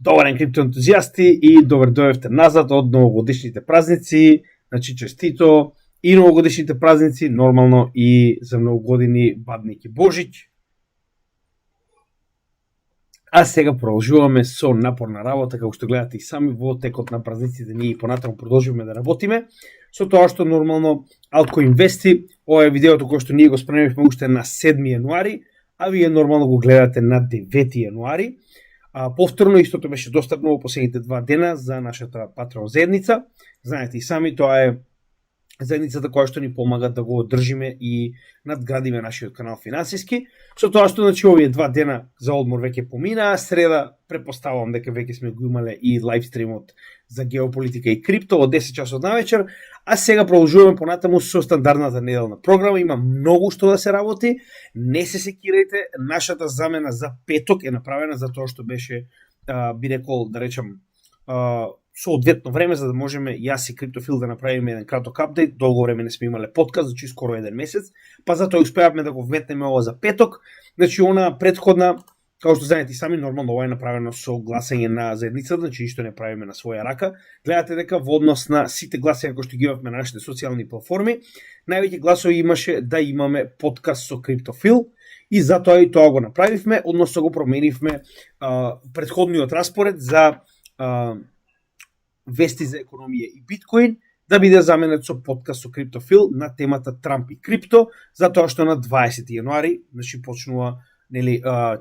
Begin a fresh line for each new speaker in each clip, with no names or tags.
Добар ден, криптоентузиасти, и добре дојавте назад од новогодишните празници. Значи, честито и новогодишните празници, нормално и за многу години Бадник и Божич. А сега продолжуваме со напорна работа, како што гледате и сами во текот на празниците. Ние и понатаму продолжуваме да работиме со тоа што нормално Altco Investi. Ова е видеото кое што ние го спремивме уште на 7 јануари, а вие нормално го гледате на 9 јануари. Повторно истото беше достапно во последните 2 дена за нашата Patreon заедница. Знаете и сами, тоа е заедницата која што ни помага да го одржиме и надградиме нашиот канал финансиски. Со тоа што значи овие 2 дена за одмор веќе поминаа, среда претпоставувам дека веќе сме го имале и лайвстримот за геополитика и крипто од 10 часот навечер, а сега продолжуваме понатаму со стандардната неделна програма. Има многу што да се работи. Не се секирајте, нашата замена за петок е направена за тоа што беше би рекол, да речам, соодветно време за да можеме јас и Криптофил да направиме еден краток апдейт. Долго време не сме имале подкаст, значи скоро еден месец, па затоа успеавме да го вметнеме ова за петок. Значи она предходна, како што знаете и сами, нормално ова е направено со гласање на заедницата, значи ништо не правиме на своја рака. Гледате дека во однос на сите гласања кои што ги имавме на нашите социјални платформи, највеќе гласови имаше да имаме подкаст со Криптофил. И затоа и тоа го направивме, односно го променивме предходниот распоред за вести за економија и биткоин да биде заменет со подкаст со Криптофил на темата Трамп и крипто, затоа што на 20 јануари, значи почнува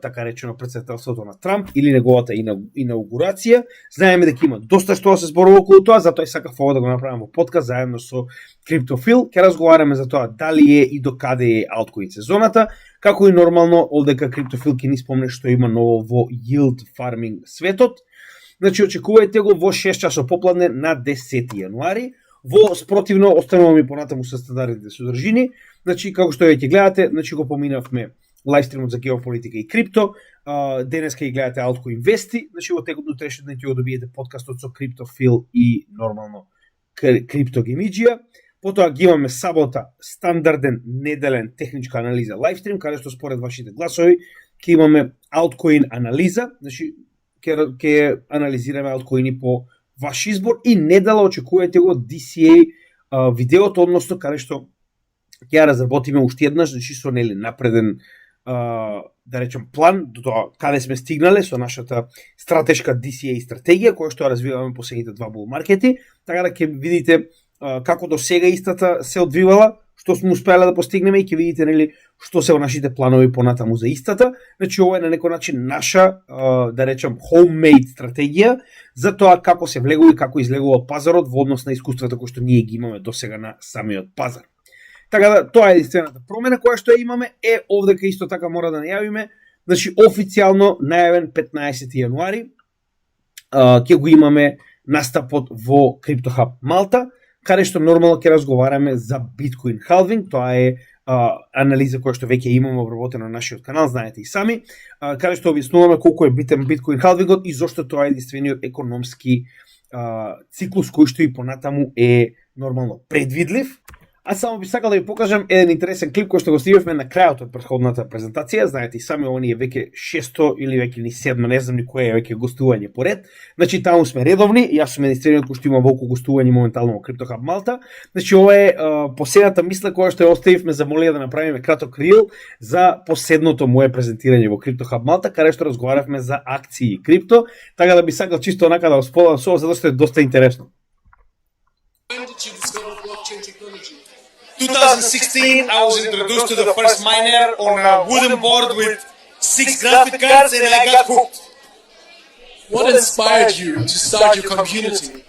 така речено претседателството на Трамп или неговата инаугурација. Знаеме дека има доста што да се зборува околу тоа, затоа и сакав ова да го направиме во подкаст заедно со Криптофил. Ќе разговараме за тоа дали е и до каде е altcoin сезоната, како и нормално одека Криптофил ќе ни спомне што има ново во yield farming светот. Значи, очекувајте го во 6 часот попладне на 10 јануари. Во спротивно, остануваме и понатаму со стандардните содржини. Значи, како што веќе гледате, значи го поминавме лайвстримот за геополитика и крипто. Денеска ги гледате Altco Investi. Значи, во текот на утрешниот ден ќе го добиете подкастот со Криптофил и нормално Криптогемиџија. Потоа ги имаме сабота стандарден неделен техничка анализа лайвстрим, каде што според вашите гласови ќе имаме Altcoin анализа. Значи, ќе анализираме алткоини по ваш избор, и недела очекувате го DCA видеото, односно каде што ќе ја разработиме уште еднаш, значи со напреден да речем план до тоа каде сме стигнале со нашата стратешка DCA стратегија која што ја развиваме последните 2 bull маркети, така да ќе видите како до сега истата се одвивала, што сме успеале да постигнеме, и ќе видите што се во нашите планови понатаму за истата. Значи ова е на некој начин наша, да речем, homemade стратегија за тоа како се влегува и како излегува пазарот во однос на искуствата кои што ние ги имаме до сега на самиот пазар. Така да, тоа е единствената промена која што ја имаме. Овдека исто така мора да најавиме, значи официјално најавен 15 јануари ќе го имаме настапот во CryptoHub Малта, каде што нормално ќе разговараме за биткоин халвинг. Тоа е анализа која што веќе имаме обработена на нашиот канал, знаете и сами, каде што објаснуваме колку е битен биткоин халвингот и зошто тоа е единствениот економски циклус кој што и понатаму е нормално предвидлив. А само би сакал да ви покажам еден интересен клип кој што го снимавме на крајот од претходната презентација. Знаете и сами, ова ни е веќе 600 или веќе ни 7, не знам ни кое е веќе гостување поред. Значи таму сме редовни, јас сум единствениот кој што има волку гостување моментално во CryptoHub Малта. Значи ова е последната мисла која што ја оставивме за молија да направиме краток рил за последното мое презентирање во CryptoHub Малта, каде што разговаравме за акции и крипто, така да би сакал чисто онака да споделам со вас, затоа што е доста интересно.
2016, I was introduced to the first miner on a wooden board with 6 graphic cards, and I got hooked.
What inspired you to start your community?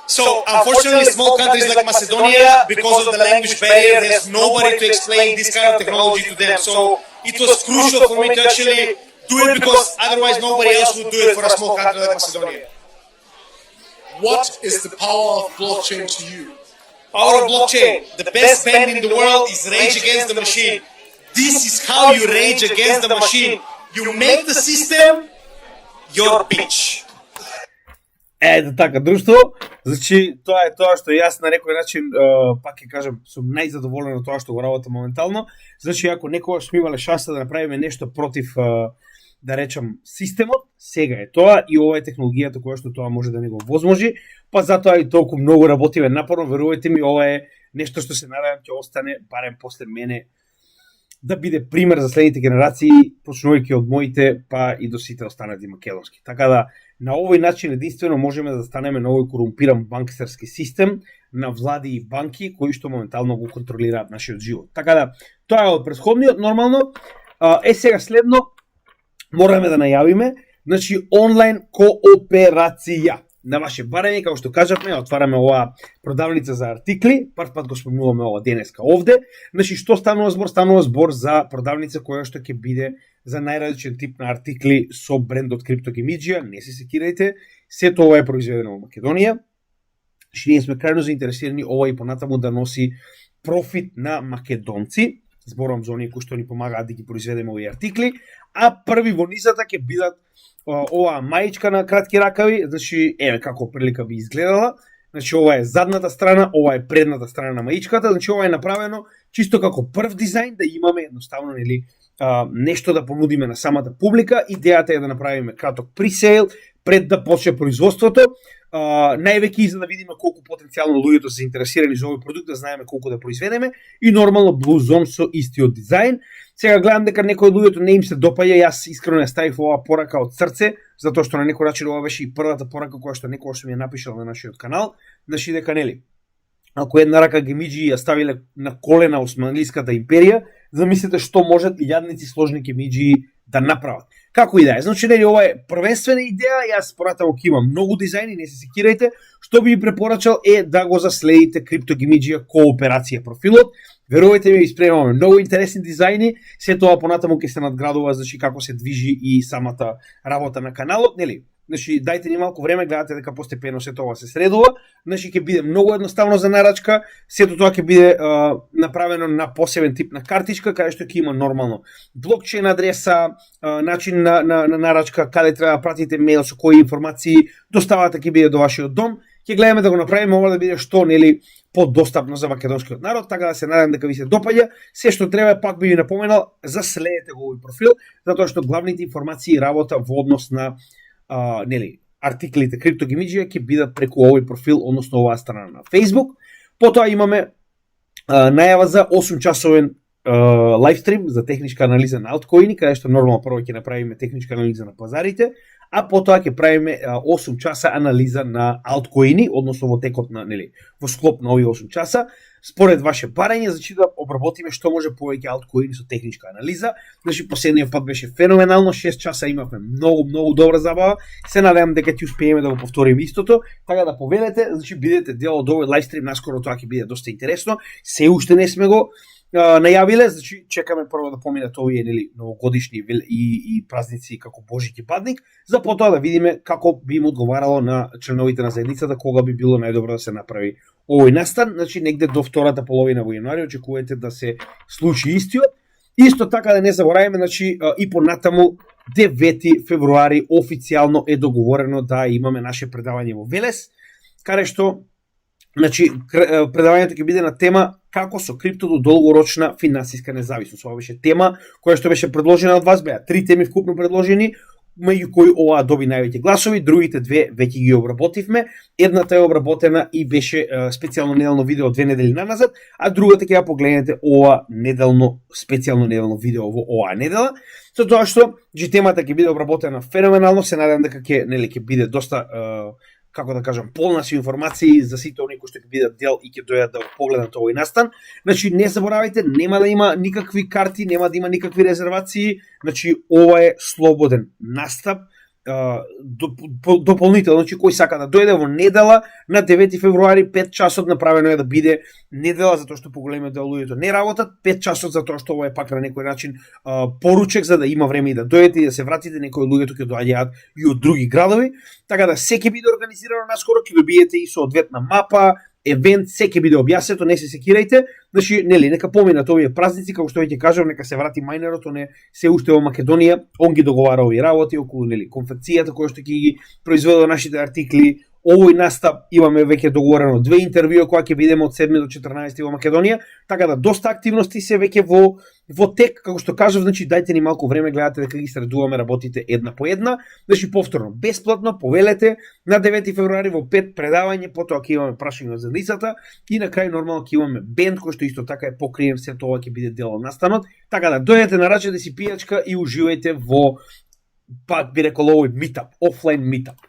So, unfortunately, small countries like Macedonia, because of the language barrier, there's nobody to explain this kind of technology to them. So, it was crucial for me to actually do it, because otherwise nobody else would do it for a small country like Macedonia.
What is the power of blockchain to you?
Power of blockchain. The best band in the world is Rage Against the Machine. This is how you rage against the machine. You make the system your bitch.
Така, друштво, значи тоа е тоа што јас на некој начин, пак ќе кажам, сум најзадоволен од тоа што го работам моментално. Значи, ако некогаш сме имале шанса да направиме нешто против да речам, системот, сега е тоа и ова е технологијата која што тоа може да не го возможи, па затоа и толку многу работиме напорно, верувајте ми, ова е нешто што се надевам ќе остане барем после мене да биде пример за следните генерации, почнувајќи од моите, па и до сите останати македонски. Така да, на овој начин единствено можеме да станеме на овој корумпиран банкарски систем на влади и банки кои што моментално го контролираат нашиот живот. Така да, тоа е од претходниот нормално. Сега следно мораме да најавиме, значи онлайн кооперација. На ваше барање, како што кажавме, отвараме оваа продавница за артикли, прв пат го спомнуваме ова денеска овде. Значи, што станува збор? Станува збор за продавница која што ќе биде за најразличен тип на артикли со брендот CryptoGamedžija, не се секирајте, сето ова е произведено во Македонија. Што ние сме крајно заинтересирани ова и понатаму да носи профит на македонци, зборам за оние кои што ни помагаат да ги произведеме овие артикли, а први во низата ќе бидат оваа маичка на кратки ракави, значи еве како прилика би изгледала. Значи ова е задната страна, ова е предната страна на маичката, значи ова е направено чисто како прв дизајн да имаме едноставно нели нешто да понудиме на самата публика. Идејата е да направиме краток пресейл пред да почне производството. Највеќе за да видиме колку потенцијално луѓето се интересирани за овој продукт, да знаеме колку да произведеме и нормално Blue Zone со истиот дизајн. Сега гледам дека некои луѓето не им се допаѓа, јас искрено ја ставив оваа порака од срце, затоа што на некој начин ова беше и првата порака која што некогаш ми ја напишал на нашиот канал, значи дека нели ако една рака гемиџи ја ставиле на колена Османлиската империја, замислете што можат илјадници сложни гемиџи да направат. Како и да е, значи нели ова е првенствена идеја, јас поратаму ќе имам многу дизајни, не се секирајте, што би препорачал е да го заследите CryptoGamedžija кооперација профилот. Верувајте ми, испремаме многу интересни дизајни, се тоа понатаму ќе се надградува, значи како се движи и самата работа на каналот, нели? Значи дајте ни малку време, гледате дека постепено се тоа се средува, значи ќе биде многу едноставно за нарачка, сето тоа ќе биде направено на посебен тип на картичка, каде што ќе има нормално блокчейн адреса, начин на нарачка, каде треба да пратите мејл со кои информации, доставата ќе биде до вашиот дом. Ќе гледаме да го направиме ова да биде што нели подостапно за македонскиот народ, така да се надам дека ви се допаѓа. Се што треба, пак би ви напоменал, заследете го овој профил, затоа што главните информации и работа во однос на нели артиклите CryptoGamedžija ќе бидат преку овој профил, односно оваа страна на Facebook. Потоа имаме најава за 8-часовен лайвстрим за техничка анализа на алткоини, каде што нормално прво ќе направиме техничка анализа на пазарите, а потоа ќе правиме 8 часа анализа на алткоини, односно во текот на нели во склоп на овие 8 часа. Според ваше барање, значи да обработиме што може повеќе алткоини со техничка анализа. Значи последниот пат беше феноменално, 6 часа имавме многу добра забава. Се надевам дека ќе успееме да го повториме истото, така да повелете, значи бидете дел од овој лайвстрим, наскоро тоа ќе биде доста интересно. Се уште не сме го најавиле, значи чекаме прво да поминат овие нели новогодишни и празници како Божик и Бадник, за потоа да видиме како би им одговарало на членовите на заедницата, кога би било најдобро да се направи овој настан. Значи негде до втората половина во јануари очекувате да се случи истиот. Исто така да не забораваме, значи и понатаму 9 февруари официјално е договорено да имаме наше предавање во Велес, каде што значи предавањето ќе биде на тема како со криптото долгорочна финансиска независност. Ова беше тема која што беше предложена од вас, беа 3 теми вкупно предложени, меѓу кои оваа доби највеќе гласови, другите две веќе ги обработивме. Едната е обработена и беше специјално неделно видео 2 недели наназад, а другата ќе ја погледнете ова специјално неделно видео во оваа недела. Со тоа што темата ќе биде обработена феноменално, се надевам дека ќе биде доста како да кажам, полна со информации за сите оние кои што ќе бидат дел и ќе дојдат да погледнат овој настан. Значи не заборавајте, нема да има никакви карти, нема да има никакви резервации, значи ова е слободен настап, дополнително, значи кој сака да дојде во недела на 9 февруари 5 часот, направено е да биде недела затоа што поголемиот дел луѓето не работат, 5 часот затоа што ова е пак на некој начин поручек за да има време и да дојдете и да се вратите, некои луѓето ќе доаѓаат и од други градови, така да се ќе биде организирано наскоро, ќе добиете и соодветна мапа, евент, се ќе биде објаснето, не се секирајте. Значи, нели, нека поминат овие празници, како што веќе кажав, нека се врати мајнерот, он е се уште во Македонија, он ги договара овие работи околу нели конфекцијата која што ќе ги произведува нашите артикли, овој настап имаме веќе договорено 2 интервјуа која ќе бидеме од 7 до 14 во Македонија, така да доста активности се веќе во тек, како што кажав, значи дајте ни малку време, гледате дека ги средуваме работите една по една, значи повторно бесплатно повелете на 9 февруари во 5 предавање, потоа ќе имаме прашање од заедницата и на крај нормално ќе имаме бенд кој што исто така е покриен, се тоа ќе биде дел од настанот, така да дојдете на рачете си пијачка и уживајте во, пак би рекол, овој митап, офлайн митап.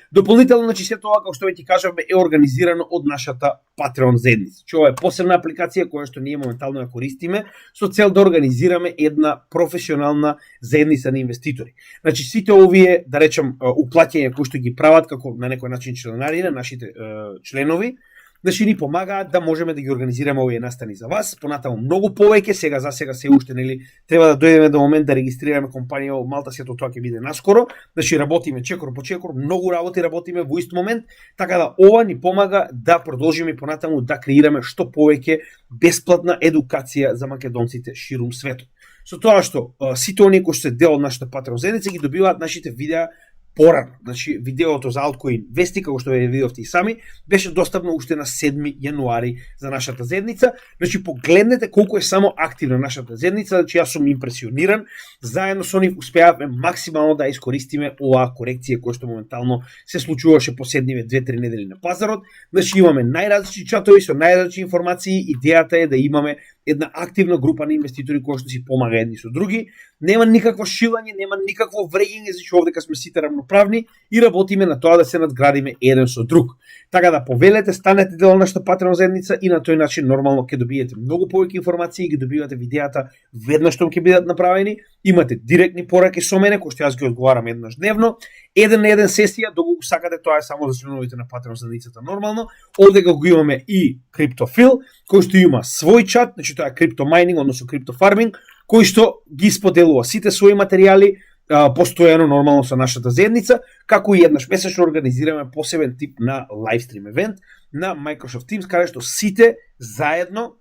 Дополнително, значи се тоа, како што веќе кажавме, е организирано од нашата Patreon заедница. Ова е посебна апликација која што ние моментално ја користиме со цел да организираме една професионална заедница на инвеститори. Значи сите овие, да речем, уплаќања кои што ги прават како на некој начин членари на нашите членови, значи ни помагаат да можеме да ги организираме овие настани за вас. Понатаму многу повеќе, сега за сега се уште нели треба да дојдеме до момент да регистрираме компанија во Малта, сето тоа ќе биде наскоро. Значи работиме чекор по чекор, многу работи работиме во ист момент, така да ова ни помага да продолжиме понатаму да креираме што повеќе бесплатна едукација за македонците ширум светот. Со тоа што сите оние кои што се дел од нашата Patreon заедница ги добиваат нашите видеа порано. Значи, видеото за Altcoin Вести, како што ве видовте и сами, беше достапно уште на 7 јануари за нашата заедница. Значи, погледнете колку е само активна нашата заедница, значи јас сум импресиониран. Заедно со нив успеавме максимално да искористиме оваа корекција која што моментално се случуваше последниве 2-3 недели на пазарот. Значи, имаме најразлични чатови со најразлични информации. Идејата е да имаме една активна група на инвеститори кои што си помага едни со други. Нема никакво шилање, нема никакво вреѓање, значи овдека сме сите рамноправни и работиме на тоа да се надградиме еден со друг. Така да повелете, станете дел од нашата Patreon заедница и на тој начин нормално ќе добиете многу повеќе информации и ги добивате видеата веднаш што ќе бидат направени. Имате директни пораки со мене, кои што јас ги одговарам еднаш дневно. Еден на еден сесија, доколку сакате, тоа е само за членовите на Patreon заедницата нормално. Овдека го имаме и CryptoPhil, кој што има свој чат, значи тоа е крипто майнинг, односно крипто фарминг, кој што ги споделува сите своји материјали постојано нормално со нашата заедница, како и еднаш месечно организираме посебен тип на лайвстрим евент на Microsoft Teams, каде што сите заедно,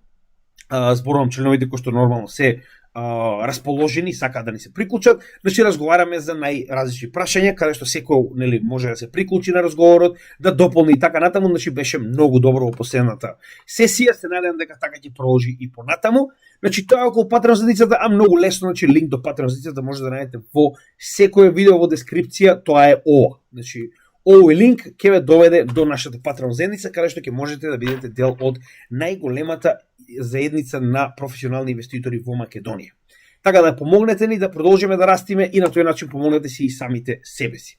зборувам членовите кои што нормално се расположени, сакаат да ни се приклучат, значи разговараме за најразлични прашања, каде што секој нели може да се приклучи на разговорот, да дополни и така натаму, значи беше многу добро во последната сесија, се надевам дека така ќе продолжи и понатаму. Значи тоа е околу Patreon заедницата, а многу лесно, значи линк до Patreon заедницата може да најдете во секое видео во дескрипција, тоа е ова. Значи овој линк ќе ве доведе до нашата Patreon заедница, каде што ќе можете да бидете дел од најголемата заедница на професионални инвеститори во Македонија. Така да помогнете ни да продолжиме да растиме и на тој начин помогнете си и самите себе си.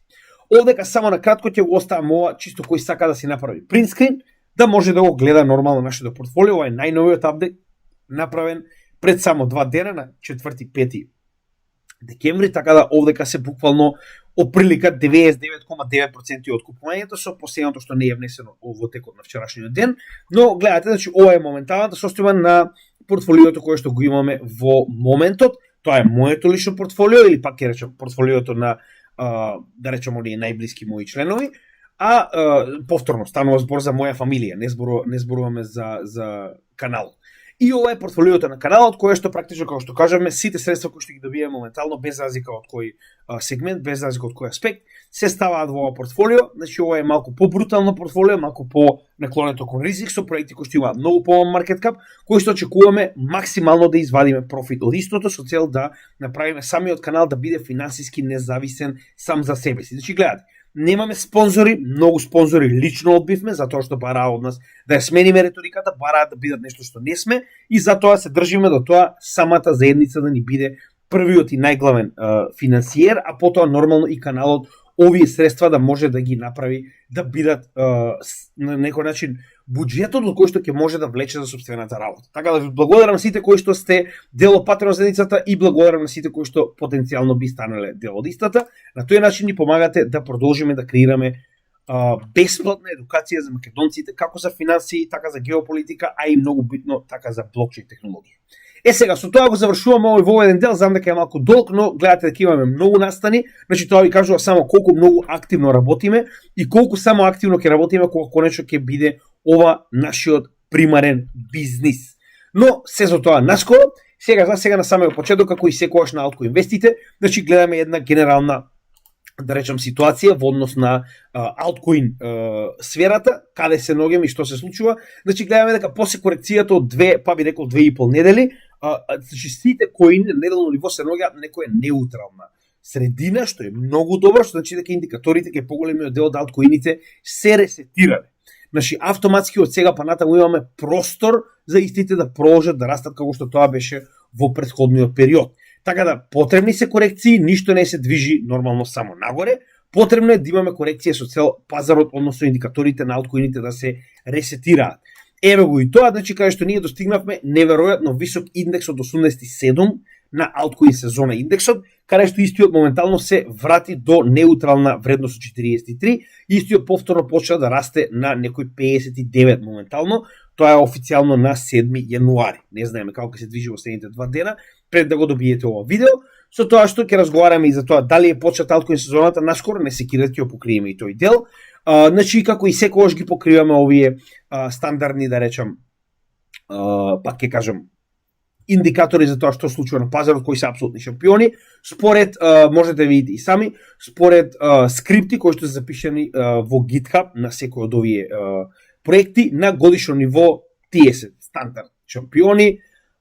Овдека само на кратко ќе го оставам ова, чисто кој сака да си направи принтскрин, да може да го гледа нормално нашето портфолио. Ова е најновиот апдейт, направен пред само 2 дена на 4-5 декември, така да овдека се буквално оприлика 99,9% од купувањето со последното што не е внесено во текот на вчерашниот ден, но гледате, значи ова е моменталната состојба на портфолиото кое што го имаме во моментот. Тоа е моето лично портфолио или пак ќе речем портфолиото на да речем оние најблиски мои членови, а повторно станува збор за моја фамилија, не зборуваме за каналот. И ова е портфолиото на каналот, кое што практично, како што кажаме, сите средства кои што ги добиваме моментално, без разлика од кој сегмент, без разлика од кој аспект, се ставаат во ова портфолио. Значи ова е малку побрутално портфолио, малку по наклонето кон ризик, со проекти кои што имаат многу помал маркет кап, кои што очекуваме максимално да извадиме профит од истото со цел да направиме самиот канал да биде финансиски независен сам за себе си. Значи гледате, немаме спонзори, многу спонзори лично одбивме, затоа што бараа од нас да ја смениме реториката, бараат да бидат нешто што не сме и затоа се држиме до тоа самата заедница да ни биде првиот и најглавен финансиер, а потоа нормално и каналот овие средства да може да ги направи да бидат на некој начин буџетот од кој што ќе може да влече за сопствената работа. Така да ви благодарам сите кои што сте дел од Patreon заедницата и благодарам на сите кои што потенцијално би станале дел од истата. На тој начин ни помагате да продолжиме да креираме бесплатна едукација за македонците, како за финансии, така за геополитика, а и многу битно така за блокчейн технологија. Сега, со тоа го завршуваме овој во еден дел, знам дека е малку долг, но гледате дека имаме многу настани, значи тоа ви кажува само колку многу активно работиме и колку само активно ќе работиме кога конечно ќе биде ова нашиот примарен бизнис. Но се за тоа наскоро, сега на самиот почеток, како и секогаш на Altcoin Инвестите, значи гледаме една генерална да речам ситуација во однос на алткоин сферата, каде се наоѓаме и што се случува. Значи гледаме дека после корекцијата од 2, па би рекол 2,5 недели, значи сите коини на неделно ниво се наоѓаат на некоја неутрална средина, што е многу добро, што значи дека индикаторите кај поголемиот дел од алткоините се ресетирале. Значи автоматски од сега па натаму имаме простор за истите да продолжат да растат како што тоа беше во претходниот период. Така да потребни се корекции, ништо не се движи нормално само нагоре. Потребно е да имаме корекција со цел пазарот, односно индикаторите на алткоините да се ресетираат. Еве го и тоа, значи каде што ние достигнавме неверојатно висок индекс од 87 на алткоин сезона индексот, каде што истиот моментално се врати до неутрална вредност од 43, истиот повторно почна да расте на некој 59 моментално. Тоа е официјално на 7 јануари. Не знаеме како ќе се движи во следните 2 дена, пред да го добиете ова видео. Со тоа што ќе разговараме и за тоа дали е почнат алткоин сезоната, наскоро не секират ќе покриеме и тој дел. Значи како и секогаш ги покриваме овие стандардни, да речам, пак ќе кажам, индикатори за тоа што случува на пазарот, кои се апсолутни шампиони, според, можете да видите и сами, според скрипти кои што се запишани во GitHub на секој од овие проекти, на годишно ниво тие се стандард шампиони: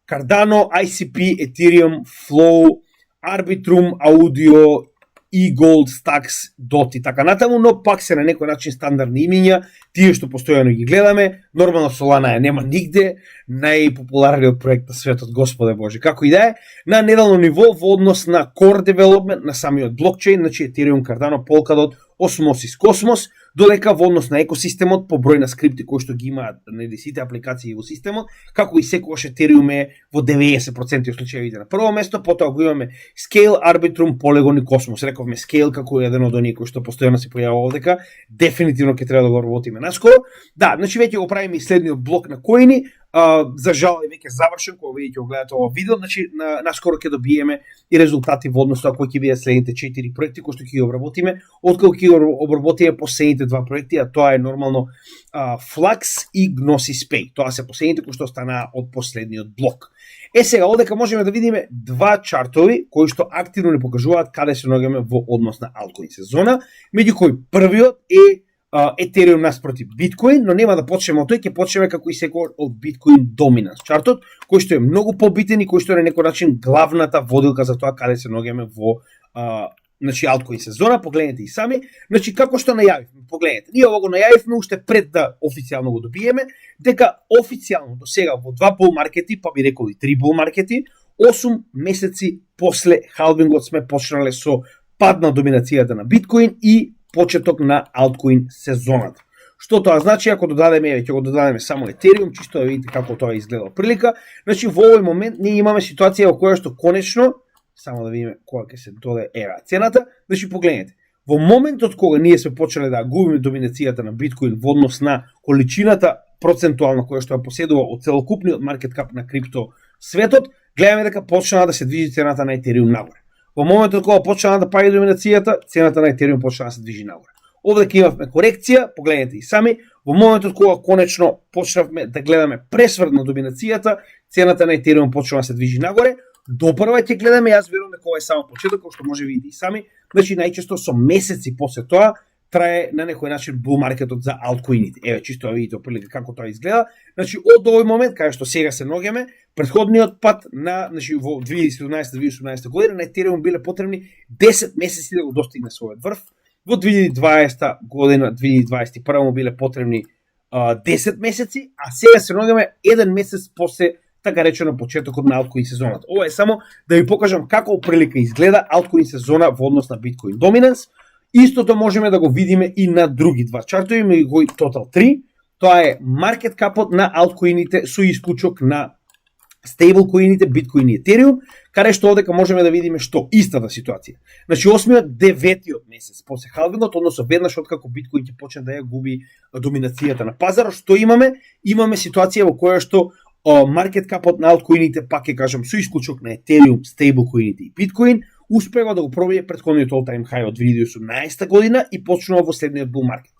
Cardano, ICP, Ethereum, Flow, Arbitrum, Audio, eGold, Stacks, DOT и така натаму, но пак се на некој начин стандардни имиња, тие што постојано ги гледаме. Нормално Solana ја нема нигде, најпопуларниот проект на светот, Господе Боже, како и да е. На неделно ниво во однос на core development на самиот блокчейн, значи Ethereum, Cardano, Polkadot, Osmosis, Cosmos, додека во однос на екосистемот, по број на скрипти кои што ги имаат на сите апликации во системот, како и секогаш Ethereum е во 90% од случаевите на прво место, потоа го имаме Scale, Arbitrum, Polygon и Cosmos. Рековме Scale како еден од оние кои што постојано се појавува овдека, дефинитивно ќе треба да го работиме наскоро. Да, значи веќе го правиме и следниот блок на коини. За жал е веќе завршен, кога веќе го гледате ова видео, значи наскоро ќе добиеме и резултати во однос на кои ќе бидат следните 4 проекти кои што ќе ги обработиме, откако ќе ги обработиме последните 2 проекти, а тоа е нормално Flux и Gnosis Pay. Тоа се последните кои што останаа од последниот блок. Сега одека можеме да видиме 2 чартови кои што активно не покажуваат каде се наоѓаме во однос на алткоин сезона, меѓу кои првиот е Ethereum наспроти Bitcoin, но нема да почнеме од тој, ќе почнеме како и секој од Bitcoin Dominance чартот, кој што е многу побитен и кој што е на некој начин главната водилка за тоа каде се наоѓаме во значи алткоин сезона. Погледнете и сами, значи како што најавивме, погледнете. Ние ова го најавивме уште пред да официјално го добиеме, дека официјално до сега во 2 bull маркети, па би рекол и 3 bull маркети, 8 месеци после халвингот сме почнале со пад на доминацијата на Биткоин и почеток на алткоин сезоната. Што тоа значи? Ако додадеме, ќе го додадеме само Ethereum, чисто да видите како тоа изгледа прилика. Значи во овој момент ние имаме ситуација во која што конечно, само да видиме кога ќе се додаде цената, значи погледнете. Во моментот кога ние сме почнале да губиме доминацијата на Биткоин во однос на количината процентуална која што ја поседува од целокупниот маркет кап на крипто светот, гледаме дека почна да се движи цената на Ethereum нагоре. Во моментот кога почна да паѓа доминацијата, цената на Ethereum почна да се движи нагоре. Овде имавме корекција, погледнете и сами, во моментот кога конечно почнавме да гледаме пресврт на доминацијата, цената на Ethereum почна да се движи нагоре. Допрва ќе гледаме, јас верувам дека ова е само почеток, како што може видите и сами, значи најчесто со месеци после тоа трае на некој начин bull маркетот за алткоините. Еве чисто да видите оприлика како тоа изгледа. Значи од овој момент кај што сега се наоѓаме, претходниот пат на значи во 2017-2018 година на Ethereum биле потребни 10 месеци да го достигне својот врв. Во 2020 година, 2021 му биле потребни 10 месеци, а сега се наоѓаме 1 месец после така речено почетокот на алткоин сезоната. Ова е само да ви покажам како оприлика изгледа алткоин сезона во однос на Bitcoin Dominance. Истото можеме да го видиме и на други 2 чартови, меѓу кои Total 3. Тоа е маркет капот на алткоините со исклучок на стейблкоините Bitcoin и Ethereum, каде што одека можеме да видиме што истата ситуација. Значи 8-9 месец после халвингот, односно веднаш откако Bitcoin ќе почне да ја губи доминацијата на пазарот, што имаме? Имаме ситуација во која што маркет капот на алткоините, пак ќе кажам, со исклучок на Ethereum, стейблкоините и Bitcoin, успева да го пробие претходниот all-time high од 2018 година и почнува во следниот bull маркет.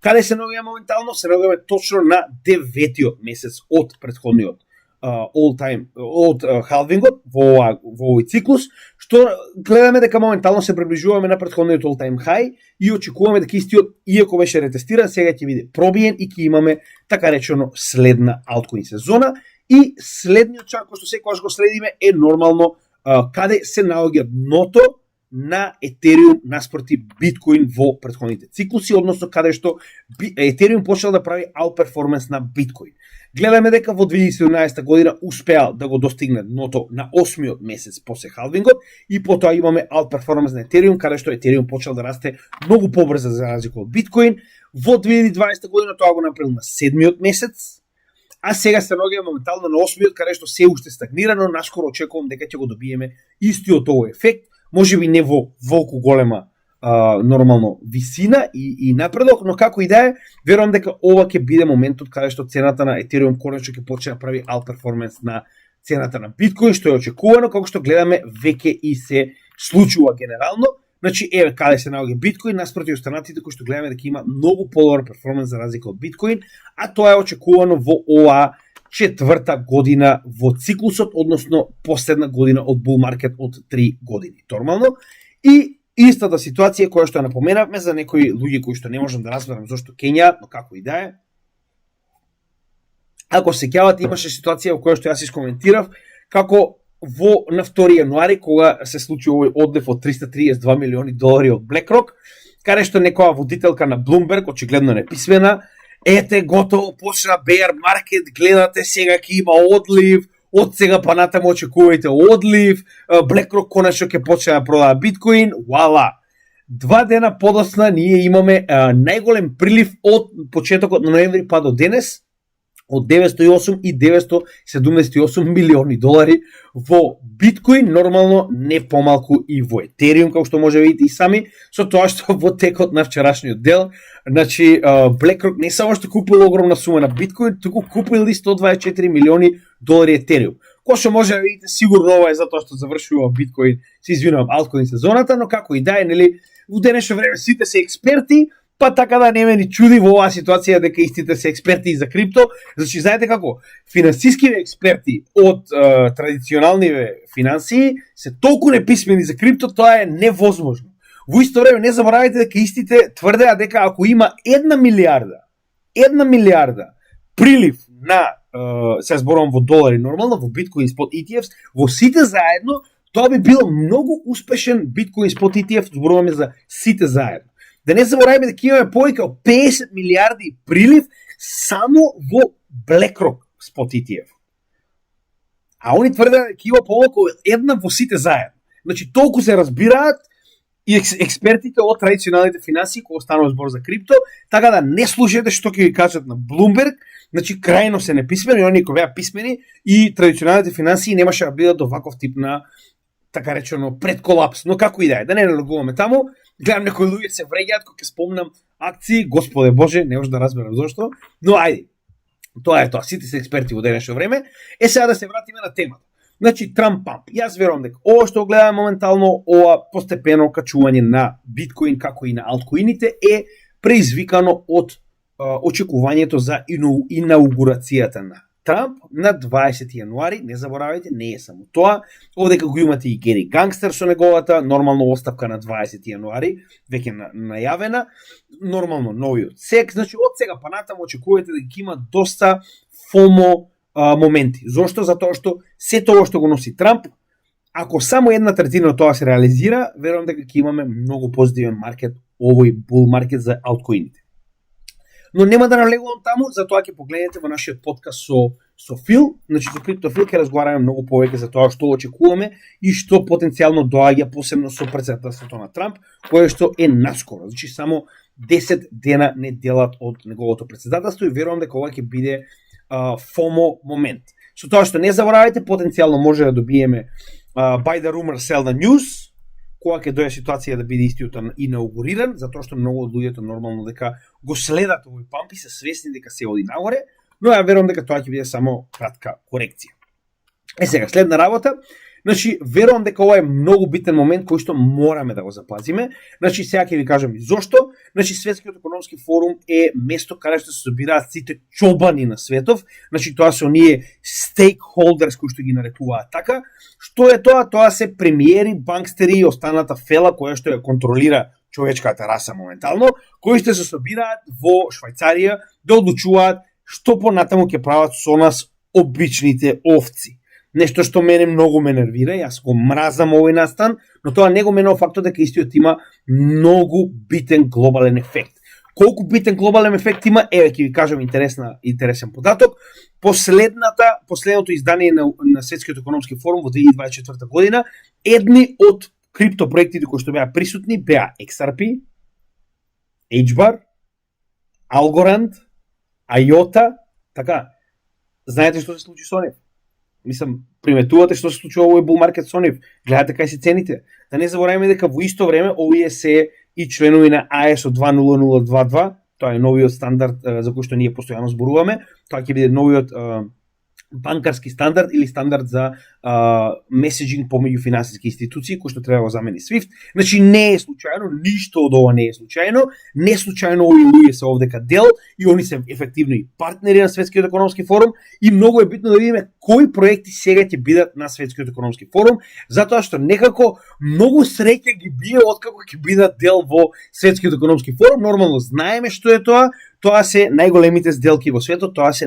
Каде се наоѓаме моментално? Се наоѓаме точно на 9-тиот месец од претходниот all time од халвингот во овој циклус, што гледаме дека моментално се приближуваме на претходниот all time high и очекуваме дека истиот, иако беше ретестиран, сега ќе биде пробиен и ќе имаме така речено следна altcoin сезона. И следниот чак кој што секогаш го следиме е нормално каде се наоѓа дното на Ethereum наспроти Bitcoin во претходните циклуси, односно каде што Ethereum почел да прави outperformance на Bitcoin. Гледаме дека во 2017 година успеал да го достигне дното на 8-миот месец после халвингот и потоа имаме outperformance на Ethereum, каде што Ethereum почел да расте многу побрзо за разлика од Bitcoin. Во 2020 година тоа го направил на 7-миот месец, а сега се наоѓа моментално на 8-миот, каде што се уште стагнирано, наскоро очекувам дека ќе го добиеме истиот овој ефект, можеби не во волку голема нормално висина и напредок, но како и да е, верувам дека ова ќе биде моментот каде што цената на Ethereum конечно ќе почне да прави outperformance на цената на Bitcoin, што е очекувано, како што гледаме веќе и се случува генерално. Значи, еве каде се наоѓа Bitcoin, наспроти останатите кои што гледаме дека има многу подобар перформанс за разлика од Bitcoin, а тоа е очекувано во оваа четврта година во циклусот, односно последна година од bull market од 3 години. Нормално. И истата ситуација која што напоменавме за некои луѓе кои што не можам да разберам зошто Кења, но како и да е. Ако се сеќавате, имаше ситуација во која што јас искоментирав како на 2 јануари кога се случи овој одлив од $332 милиони од BlackRock, каде што некоја водителка на Bloomberg, очигледно неписмена, ете готово почна bear market, гледате сега ќе има одлив, од сега па натаму очекувајте одлив, BlackRock конечно ќе почне да продава Bitcoin, вуала. 2 дена подоцна ние имаме најголем прилив од почетокот на ноември па до денес, од 908 и $978 милиони во Bitcoin, нормално не помалку и во Ethereum, како што може видите и сами, со тоа што во текот на вчерашниот дел, значи BlackRock не само што купил огромна сума на Bitcoin, туку купил и $124 милиони Ethereum. Кој што може да видите, сигурно ова е затоа што завршува Bitcoin, се извинувам, altcoin сезоната, но како и да е, нели, во денешно време сите се експерти, па така да не ме ни чуди во оваа ситуација дека истите се експерти за крипто. Значи, знаете како, финансиските експерти од традиционалниве финансии се толку неписмени за крипто, тоа е невозможно. Во исто време не заборавајте дека истите тврдеа дека ако има 1 милиарда прилив на се зборувам во долари нормално, во Bitcoin spot ETFs, во сите заедно, тоа би бил многу успешен Bitcoin spot ETF, зборуваме за сите заедно. Да не забораваме дека имаме повеќе од 50 милиарди прилив само во BlackRock spot ETF. А они тврдат дека има помалку една во сите заедно. Значи, толку се разбираат и експертите од традиционалните финансии кога станува збор за крипто, така да не слушате што ќе ви кажат на Bloomberg, значи крајно се неписмени, они кои беа писмени и традиционалните финансии немаше да бидат до ваков тип на така речено предколапс, но како и да е, да не налогуваме таму. Гледам некои луѓе се вреѓаат кога ќе спомнам акции, Господе Боже, не може да разберам зошто, но ајде. Тоа е тоа, сите се експерти во денешно време. Сега да се вратиме на темата. Значи, Trump pump. Јас верувам дека ова што гледаме моментално, ова постепено качување на Bitcoin како и на алткоините е преизвикано од очекувањето за инаугурацијата на Трамп на 20 јануари, не заборавајте, не е само тоа, овде како го имате и Гери Гангстер со неговата нормално оставка на 20 јануари, веќе најавена, нормално новиот сек, значи од сега па натаму очекувате дека има доста FOMO моменти. Зошто? Затоа што се тоа што го носи Трамп, ако само 1/3 од тоа се реализира, верувам дека ќе имаме многу позитивен маркет, овој bull маркет за алткоините. Но нема да налегувам таму, затоа ќе погледнете во нашиот подкаст со Фил, значи со CryptoPhil ќе разговараме многу повеќе за тоа што очекуваме и што потенцијално доаѓа посебно со претседателството на Трамп, кое што е наскоро. Значи само 10 дена не делат од неговото претседателство и верувам дека ова ќе биде FOMO момент. Со тоа што не заборавајте, потенцијално може да добиеме buy the rumor, sell the news, кога ќе дојде ситуација да биде истиот инаугуриран, затоа што многу од луѓето нормално дека го следат овој памп и се свесни дека се оди нагоре, но ја верувам дека тоа ќе биде само кратка корекција. Сега, следна работа, Значи, верувам дека ова е многу битен момент кој што мораме да го запазиме. Значи, сега ќе ви кажам и зошто. Значи, Светскиот економски форум е место каде што се собираат сите чобани на светов. Значи, тоа се оние stakeholders кои што ги нарекуваат така. Што е тоа? Тоа се премиери, банкстери и останата фела која што ја контролира човечката раса моментално, кои што се собираат во Швајцарија да одлучуваат што понатаму ќе прават со нас обичните овци. Нешто што мене многу ме нервира, јас го мразам овој настан, но тоа не го менува фактот дека истиот има многу битен глобален ефект. Колку битен глобален ефект има, еве ќе ви кажам интересен податок. Последното издание на Светскиот економски форум во 2024 година, едни од криптопроектите кои што беа присутни беа XRP, HBAR, Algorand, IOTA, така. Знаете што се случи со нив? Мислам, приметувате што се случува овој bull market со нив. Гледате кај се цените. Да не забораваме дека во исто време овие се и членови на ISO 20022, тоа е новиот стандард за кој што ние постојано зборуваме. Тоа ќе биде новиот банкарски стандард или стандард за меседжинг помеѓу финансиски институции кој што треба да го замени SWIFT. Значи не е случајно, ништо од ова не е случајно. Не случајно овие луѓе се овдека дел и они се ефективно и партнери на Светскиот економски форум и многу е битно да видиме кои проекти сега ќе бидат на Светскиот економски форум, затоа што некако многу среќа ги бие откако ќе бидат дел во Светскиот економски форум. Нормално знаеме што е тоа. Тоа се најголемите сделки во светот, тоа се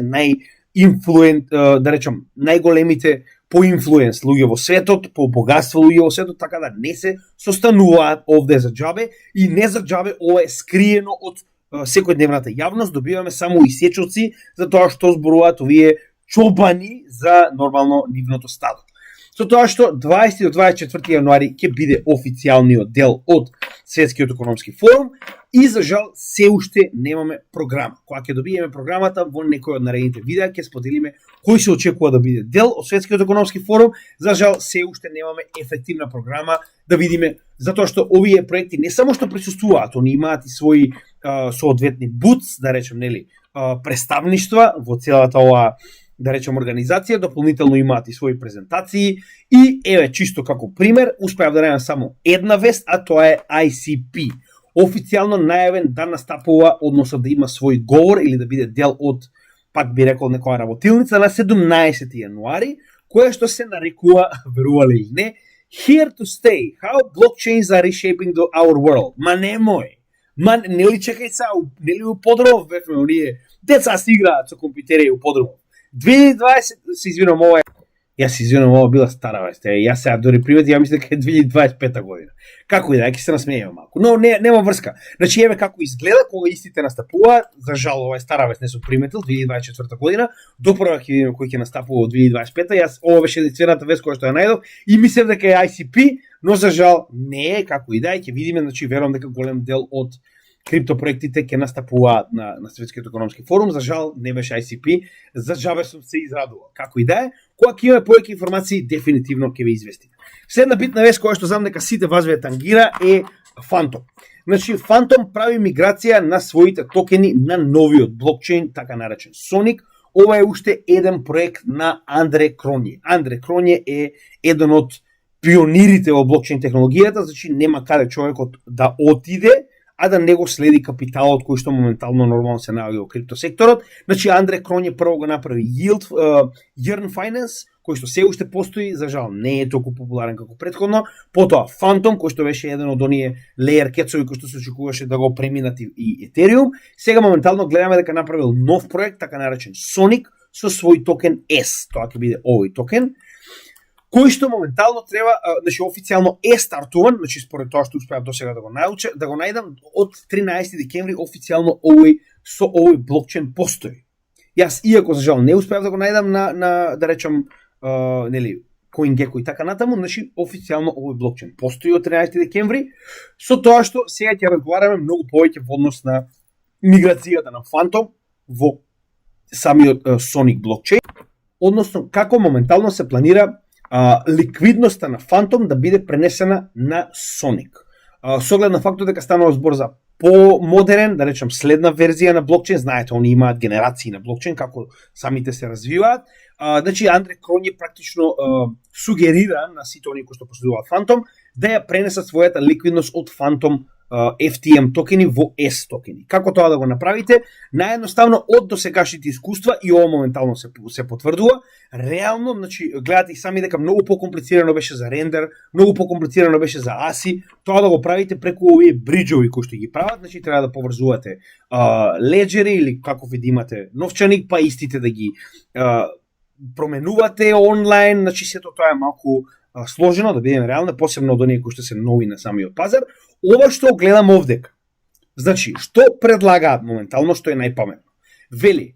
да речам, најголемите по инфлуенс луѓе во светот, по богатство луѓе во светот, така да не се состануваат овде за џабе и не за џабе ова е скриено од секојдневната јавност, добиваме само исечоци за тоа што зборуваат овие чобани за нормално нивното стадо. Со тоа што 20 до 24 јануари ќе биде официјалниот дел од Светскиот економски форум и за жал се уште немаме програма. Кога ќе добиеме програмата во некој од наредните видеа ќе споделиме кој се очекува да биде дел од Светскиот економски форум. За жал се уште немаме ефективна програма да видиме, затоа што овие проекти не само што присуствуваат, они имаат и своји соодветни бутс, да речем, нели, представништва во целата оваа, да речем, организација, дополнително имаат и своји презентации и еве чисто како пример, успеав да најдам само една вест, а тоа е ICP. Официјално најавен да настапува, односно да има свој говор или да биде дел од, пак би рекол, некоја работилница на 17 јануари, која што се нарекува, верувале или не, Here to Stay, How Blockchains are Reshaping Our World. Ма немој. Нели чекај са, нели у подрумов бевме оние деца се играат со компјутери у подрумов. 2020, се извинувам, ова била стара вест. Јас сега дори привет, ја мислам дека е 2025 година. Како и да, ќе се насмееме малку. Но нема врска. Значи еве како изгледа кога истите настапуваат. За жал ова е стара вест, не сум приметил 2024 година. Допрва ќе видиме кој ќе настапува од 2025. Јас ова беше единствената вест која што ја најдов и мислев дека е ICP, но за жал не е, како и да, ќе видиме, значи верувам дека голем дел од криптопроектите ќе настапуваат на Светскиот економски форум. За жал не беше ICP, за џабе сум се израдувал. Како и да е, кога ќе имаме повеќе информации, дефинитивно ќе ви известим. Следна битна вест која што знам дека сите вас ве тангира е Phantom. Значи Phantom прави миграција на своите токени на новиот блокчейн, така наречен Sonic. Ова е уште еден проект на Андре Кронје. Андре Кронје е еден од пионирите во блокчейн технологијата, значи нема каде човекот да отиде а да не го следи капиталот кој што моментално нормално се наоѓа во криптосекторот. Значи Андре Кронје прво го направи Yearn Finance, кој што се уште постои, за жал не е толку популарен како претходно. Потоа Phantom, кој што беше еден од оние layer кетсови кој што се очекуваше да го преминат и Ethereum. Сега моментално гледаме дека направил нов проект, така наречен Sonic, со свој токен S. Тоа ќе биде овој токен, кој што моментално треба, значи официјално е стартуван, значи според тоа што успеав досега да го најдам, од 13 декември официјално овој блокчейн постои. Јас иако за жал не успеав да го најдам на да речам нели CoinGecko и така натаму, значи официјално овој блокчейн постои од 13 декември, со тоа што сега ќе разговараме многу повеќе во однос на миграцијата на Phantom во самиот Sonic блокчейн, односно како моментално се планира ликвидноста на Phantom да биде пренесена на Sonic. Со оглед на фактот дека станува збор за по-модерен, да речем следна верзија на блокчейн, знаете, они имаат генерации на блокчейн како самите се развиваат, значи Андре Кронје практично сугерира на сите оние кои што поседуваат Phantom да ја пренесат својата ликвидност од Phantom FTM токени во S токени. Како тоа да го направите? Наједноставно од досегашните искуства и ова моментално се потврдува. Реално, значи гледате и сами дека многу покомплицирано беше за рендер, многу покомплицирано беше за ASI. Тоа да го правите преку овие бриџови кои што ги прават, значи треба да поврзувате леџери или како ви да имате новчаник, па истите да ги променувате онлайн, значи сето тоа е малку сложено, да бидеме реални, посебно од оние кои што се нови на самиот пазар. Ова што гледам овдека. Значи, што предлагаат моментално, што е најпаметно? Вели,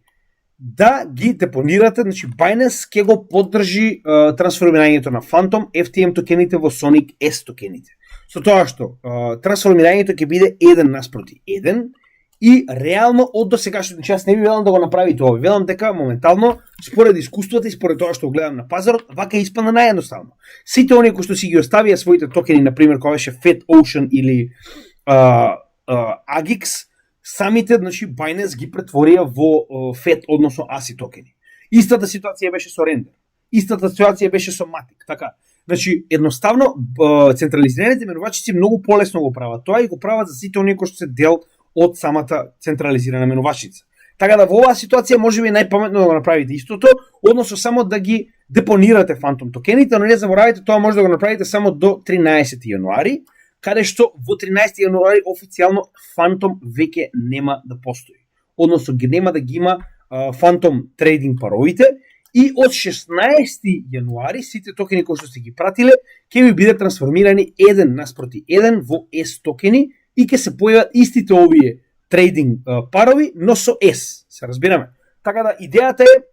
да ги депонирате, значи Binance ќе го поддржи трансформирањето на Phantom FTM токените во Sonic S токените. Со тоа што трансформирањето ќе биде 1:1 и реално од досегашното, значи јас не ви велам да го направите ова, велам дека моментално според искуството и според тоа што гледам на пазарот, вака испадна наједноставно. Сите оние кои што си ги оставија своите токени, на пример кога беше Fat Ocean или Agix, самите, значи Binance ги претворија во Fat, односно ASI токени. Истата ситуација беше со Render. Истата ситуација беше со Matic, така. Значи, едноставно централизираните менувачици многу полесно го прават тоа и го прават за сите оние кои што се дел од самата централизирана менувачица. Така да во оваа ситуација можеби најпаметно да го направите истото, односно само да ги депонирате Phantom токените, но не заборавајте, тоа може да го направите само до 13 јануари, каде што во 13 јануари официјално Phantom веќе нема да постои. Односно нема да ги има Phantom трейдинг паровите и од 16 јануари сите токени кои што сте ги пратиле ќе ви бидат трансформирани 1:1 во S токени и ќе се појават истите овие трейдинг парови, но со S, се разбираме. Така да идејата е,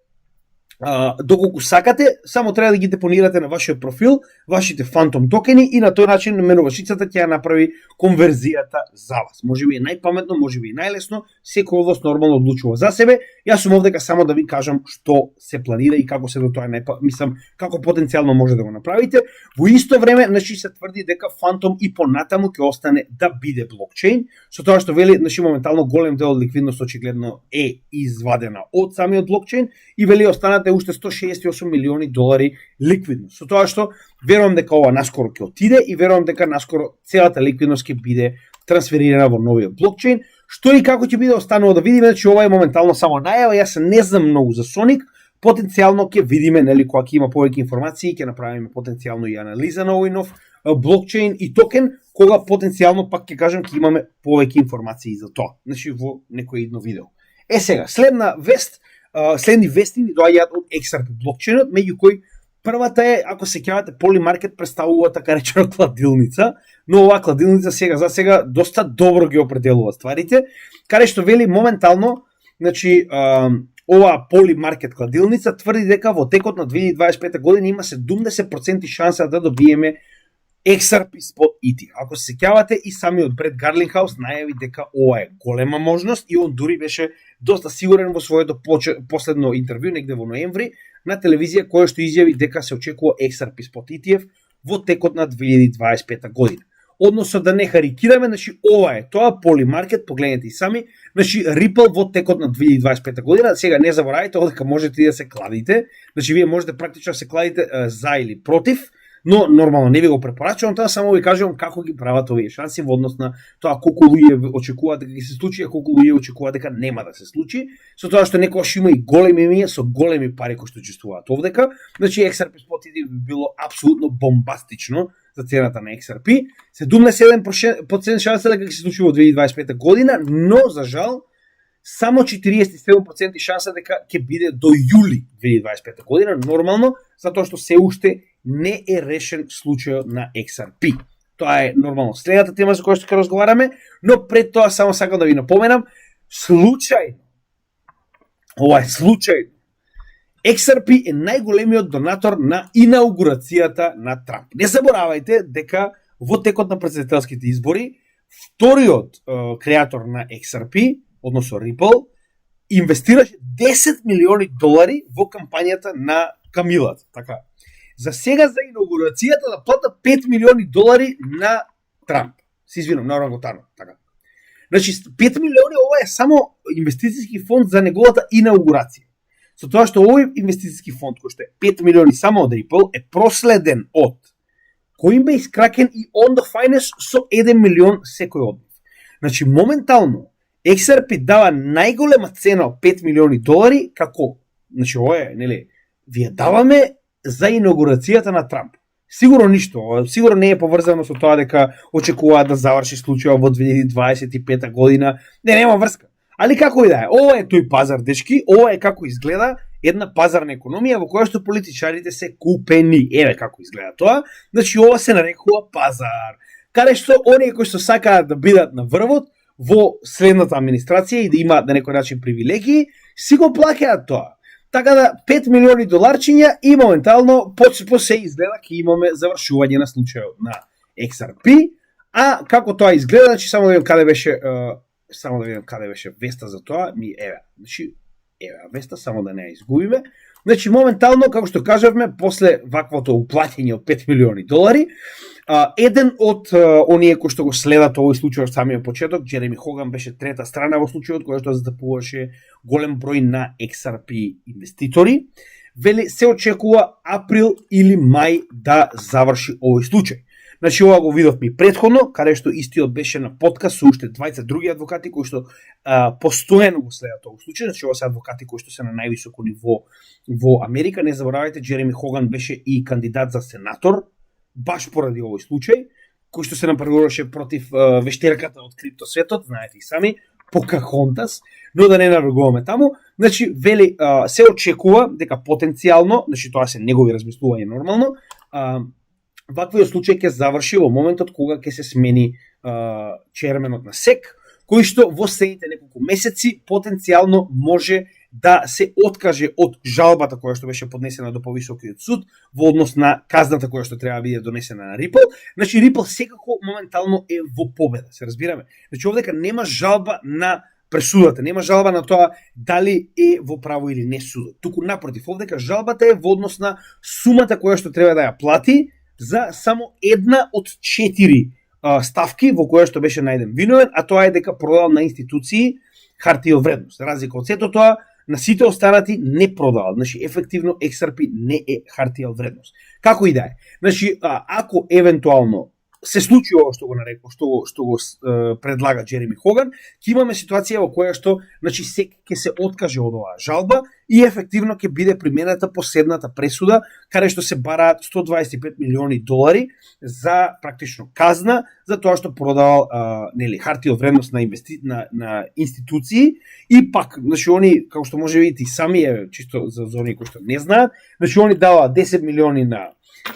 доколку сакате, само треба да ги депонирате на вашиот профил, вашите Phantom токени и на тој начин менувачицата ќе ја направи конверзијата за вас. Можеби е најпаметно, можеби и најлесно, секој од вас нормално одлучува за себе. Јас сум овдека само да ви кажам што се планира и како се до тоа мислам како потенцијално може да го направите. Во исто време, значи се тврди дека Phantom и понатаму ќе остане да биде блокчейн, со тоа што вели, значи моментално голем дел од ликвидност очигледно е извадена од самиот блокчейн и вели останате уште 168 милиони долари ликвидност. Со тоа што верувам дека ова наскоро ќе отиде и верувам дека наскоро целата ликвидност ќе биде трансферирана во новиот блокчейн. Што и како ќе биде останува да видиме, значи ова е моментално само најава, јас не знам многу за Sonic, потенцијално ќе видиме, нели, кога ќе има повеќе информации, ќе направиме потенцијално и анализа на овој нов блокчейн и токен, кога потенцијално пак ќе кажам ќе имаме повеќе информации за тоа, значи во некој едно видео. Сега, следни вести ни доаѓаат од XRP блокчейнот, меѓу кои првата е, ако се сеќавате, Polymarket представува така речена кладилница, но оваа кладилница за сега доста добро ги определува стварите, каде што вели моментално, значи оваа Polymarket кладилница тврди дека во текот на 2025 година има 70% шанса да добиеме XRP Spot ETF. Ако се сеќавате, и самиот Бред Гарлингхаус најави дека ова е голема можност и он дури беше доста сигурен во своето последно интервју негде во ноември на телевизија, која што изјави дека се очекува XRP Spot ETF во текот на 2025 година. Односно да не харикираме, значи ова е тоа Polymarket, погледнете и сами, значи Ripple во текот на 2025 година. Сега не заборавајте дека можете и да се кладите, значи вие можете практично да се кладите за или против, но нормално не ви го препорачувам тоа, само ви кажувам како ги прават овие шанси во однос на тоа колку луѓе очекуваат дека ќе се случи, а колку луѓе очекуваат дека нема да се случи, со тоа што некогаш има и големи имиња со големи пари кои што учествуваат овдека. Значи XRP Spot би било апсолутно бомбастично за цената на XRP. 77% шанса дека ќе се случи во 2025 година, но за жал само 47% шанса дека ќе биде до јули 2025 година, нормално, затоа што се уште не е решен случајот на XRP. Тоа е нормално следната тема за која што ќе разговараме, но пред тоа само сакам да ви напоменам, случајно, ова е случајно, XRP е најголемиот донатор на инаугурацијата на Трамп. Не заборавајте дека во текот на претседателските избори, вториот креатор на XRP, односно Ripple, инвестираше 10 милиони долари во кампањата на Камилата. Така. За сега за инаугурацијата да плата 5 милиони долари на Трамп. Се извинам, на орангутанот. Така. Значи, 5 милиони ова е само инвестицијски фонд за неговата инаугурација. Со тоа што овој инвестицијски фонд кој што е 5 милиони само од Ripple е проследен од Coinbase, Kraken и On The Finance со 1 милион секој од нив. Значи моментално XRP дава најголема цена од 5 милиони долари како, значи ова е, нели, вие даваме за инаугурацијата на Трамп. Сигурно ништо, сигурно не е поврзано со тоа дека очекуваат да заврши случајот во 2025 година. Не, нема врска. Али како и да е, ова е тој пазар, дечки, ова е како изгледа една пазарна економија во која што политичарите се купени. Еве како изгледа тоа. Значи ова се нарекува пазар. Каде што оние кои што сакаат да бидат на врвот во следната администрација и да имаат на некој начин привилегии, си го плаќаат тоа. Така да 5 милиони доларчиња и моментално по се изгледа ќе имаме завршување на случајот на XRP. А како тоа изгледа, значи само да видам каде беше веста за тоа, значи веста само да не ја изгубиме. Значи моментално како што кажавме, после ваквото уплатење од 5 милиони долари, еден од оние кои што го следат овој случај од самиот почеток, Джереми Хоган беше трета страна во случајот која што застапуваше голем број на XRP инвеститори. Вели се очекува април или мај да заврши овој случај. Значи ова го видовме и претходно, каде што истиот беше на подкаст со уште двајца други адвокати кои што постојано го следат овој случај. Значи ова се адвокати кои што се на највисоко ниво во Америка. Не заборавајте, Джереми Хоган беше и кандидат за сенатор баш поради овој случај, кој што се напрегоруваше против вештерката од криптосветот, знаете и сами, Покахонтас, но да не навргуваме таму. Значи вели се очекува дека потенцијално, значи тоа се негови размислувања нормално, ваквиот случај ќе заврши во моментот кога ќе се смени черменот на SEC, кој што во следните неколку месеци потенцијално може да се откаже од жалбата која што беше поднесена до повисокиот суд во однос на казната која што треба да биде донесена на Ripple. Значи Ripple секако моментално е во победа, се разбираме. Значи овдека нема жалба на пресудата, нема жалба на тоа дали е во право или не судот. Туку напротив, овдека жалбата е во однос на сумата која што треба да ја плати за само една од 4 ставки во која што беше најден виновен, а тоа е дека продал на институции хартија од вредност. За разлика од сето тоа, на сите останати не продавал. Значи, ефективно, XRP не е хартија од вредност. Како и да е. Значи, ако евентуално се случи ова што го нарекол, што го предлага Джереми Хоган, ќе имаме ситуација во која што, значи, SEC ќе се откаже од оваа жалба и ефективно ќе биде примената последната пресуда, каде што се бараат 125 милиони долари за практично казна за тоа што продавал хартија од вредност на институции. И пак, значи, они, како што може видите и сами, чисто за оние кои што не знаат, значи, они даваат 10 милиони на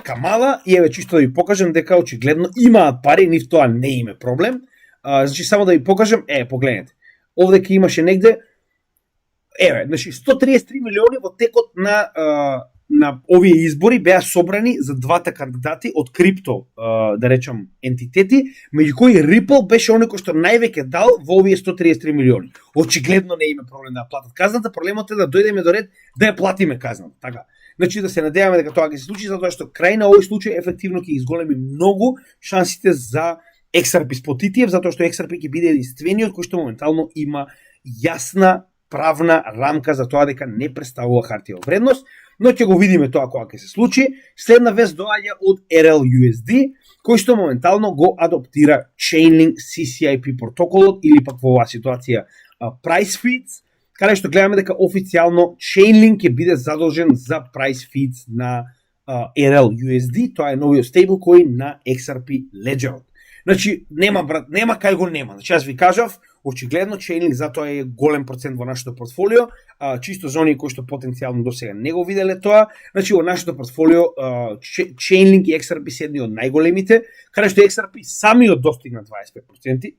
Камала и еве чисто да ви покажам дека очигледно имаат пари, нив тоа не им е проблем. Значи само да ви покажам, погледнете. Овде ќе имаше негде значи 133 милиони во текот на овие избори беа собрани за двата кандидати од крипто, да речам, ентитети, меѓу кои Ripple беше оној кој што највеќе дал во овие 133 милиони. Очигледно не има проблем да платат казната, проблемот е да дојдеме до ред да ја платиме казната, така. Значи да се надеваме дека тоа ќе се случи, затоа што крај на овој случај ефективно ќе изголеми многу шансите за XRP спотитиев, затоа што XRP ќе биде единствениот кој што моментално има јасна правна рамка за тоа дека не представува хартија од вредност, но ќе го видиме тоа кога ќе се случи. Следна вест доаѓа од RLUSD, кој што моментално го адаптира Chainlink CCIP протоколот или пак во оваа ситуација Price Feeds, каде што гледаме дека официјално Chainlink ќе биде задолжен за price feeds на RLUSD, тоа е новиот стейблкоин на XRP Ledger. Значи, нема кај го нема. Значи, јас ви кажав, очигледно Chainlink затоа е голем процент во нашето портфолио, чисто за оние кои што потенцијално досега не го виделе тоа. Значи, во нашето портфолио Chainlink и XRP се едни од најголемите, каде што XRP самиот достигна 25%.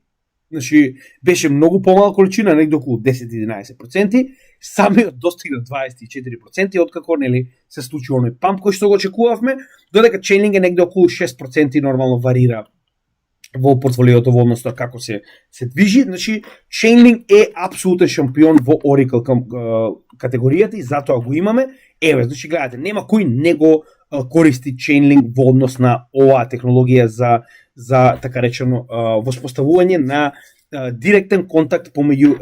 Значи, беше многу помала количина, негде околу 10-11%, самиот достигна 24%, откако се случи оној памп кој што го очекувавме, додека Chainlink е негде околу 6% нормално варира во портфолиото во однос на како се движи. Значи, Chainlink е апсолутен шампион во Oracle категоријата и затоа го имаме. Значи, гледате, нема кој не го користи Chainlink во однос на оваа технологија за така речено воспоставување на директен контакт помеѓу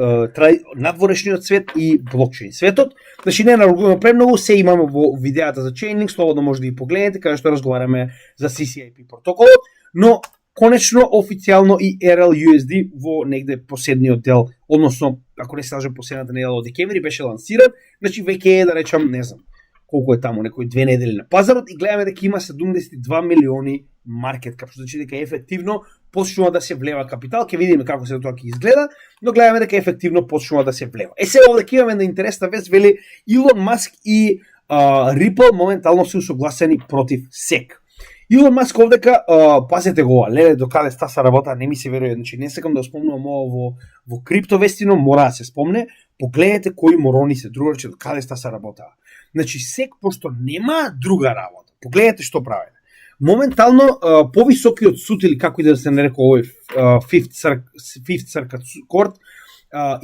надворешниот свет и блокчейн светот. Значи не наругуваме премногу, се имаме во видеата за Chainlink, слободно може да ги погледнете, каде што разговараме за CCIP протоколот, но конечно официјално и RLUSD во негде последниот дел, односно ако не се лажам последната недела од декември беше лансиран, значи веќе е да речам, не знам, колку е таму, некои 2 недели на пазарот и гледаме дека има 72 милиони маркет кап, што значи дека ефективно почнува да се влева капитал, ќе видиме како се тоа ќе изгледа, но гледаме дека ефективно почнува да се влева. Сега овде ќе имаме на интересна вест, вели Илон Маск и Ripple моментално се усогласени против SEC. Илон Маск овдека, пазете го, леле, докаде стаса работа, не ми се верува, значи не сакам да спомнувам ово во криптовестино, мора да се спомне, погледнете кои морони се другарче, докаде стаса работа. Значи SEC, пошто нема друга работа, погледнете што правите. Моментално, повисокиот суд, или како и да се нарека овој Fifth Circuit Court,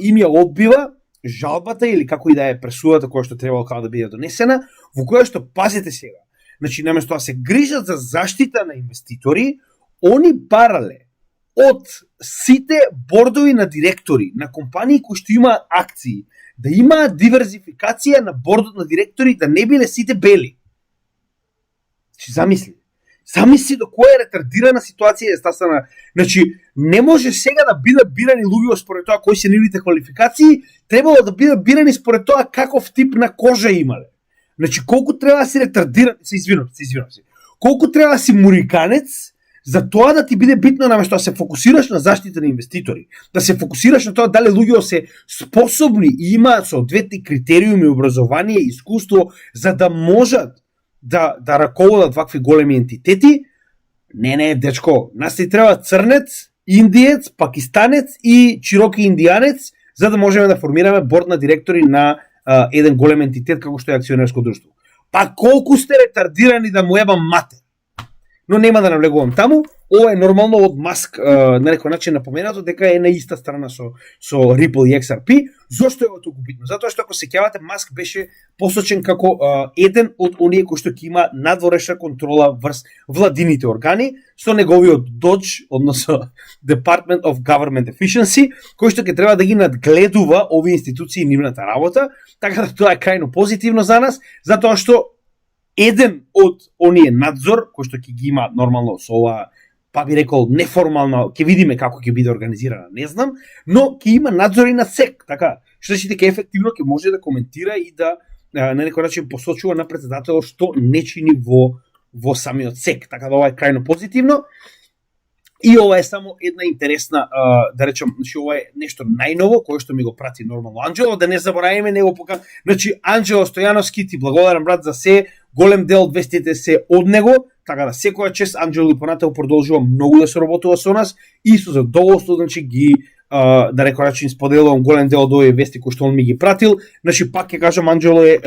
им ја одбива жалбата или како и да е пресудата која што требало да биде донесена, во која што, пазете сега, значи наместо да се грижат за заштита на инвеститори, они барале од сите бордови на директори на компании кои што имаат акции, да имаат диверзификација на бордот на директори, да не биле сите бели. Значи, замисли до која ретардирана ситуација е стасана. Значи, не може сега да бидат бирани луѓе според тоа кои се нивните квалификации, требало да бидат бирани според тоа каков тип на кожа имале. Значи, колку треба да си ретардиран, се извинувам. Колку треба да си муриканец за тоа да ти биде битно наместо да се фокусираш на заштита на инвеститори, да се фокусираш на тоа дали луѓето се способни и имаат соодветни критериуми, образование и искуство за да можат да раководат вакви големи ентитети. Не, дечко, нас ти треба црнец, индиец, пакистанец и чироки индијанец за да можеме да формираме борд на директори на еден голем ентитет како што е акционерско друштво. Па колку сте ретардирани да му ебам мате. Но нема да навлегувам таму. Ова е нормално од Маск на некој начин напоменато дека е на иста страна со Ripple и XRP. Зошто е ова толку битно? Затоа што ако се сеќавате, Маск беше посочен како еден од оние кои што ќе има надворешна контрола врз владините органи со неговиот DOGE, односно Department of Government Efficiency, кој што ќе треба да ги надгледува овие институции и нивната работа, така да тоа е крајно позитивно за нас, затоа што еден од оние надзор кој што ќе ги има нормално со ова, па би рекол неформално, ќе видиме како ќе биде организирана, не знам, но ќе има надзори на SEC, така, што значи дека ефективно ќе може да коментира и да на некој начин посочува на претседателот што не чини во самиот SEC, така да ова е крајно позитивно. И ова е само една интересна, да речем, значи ова е нешто најново кое што ми го прати нормално Анџело, да не забораваме него пока. Значи Анџело Стојановски, ти благодарам брат за се, голем дел од вестите се од него, така да секоја чест Анџело и понатаму продолжува многу да се работува со нас и со задоволство значи ги да рекој начин споделувам голем дел од овие вести кои што он ми ги пратил. Значи пак ќе кажам Анџело е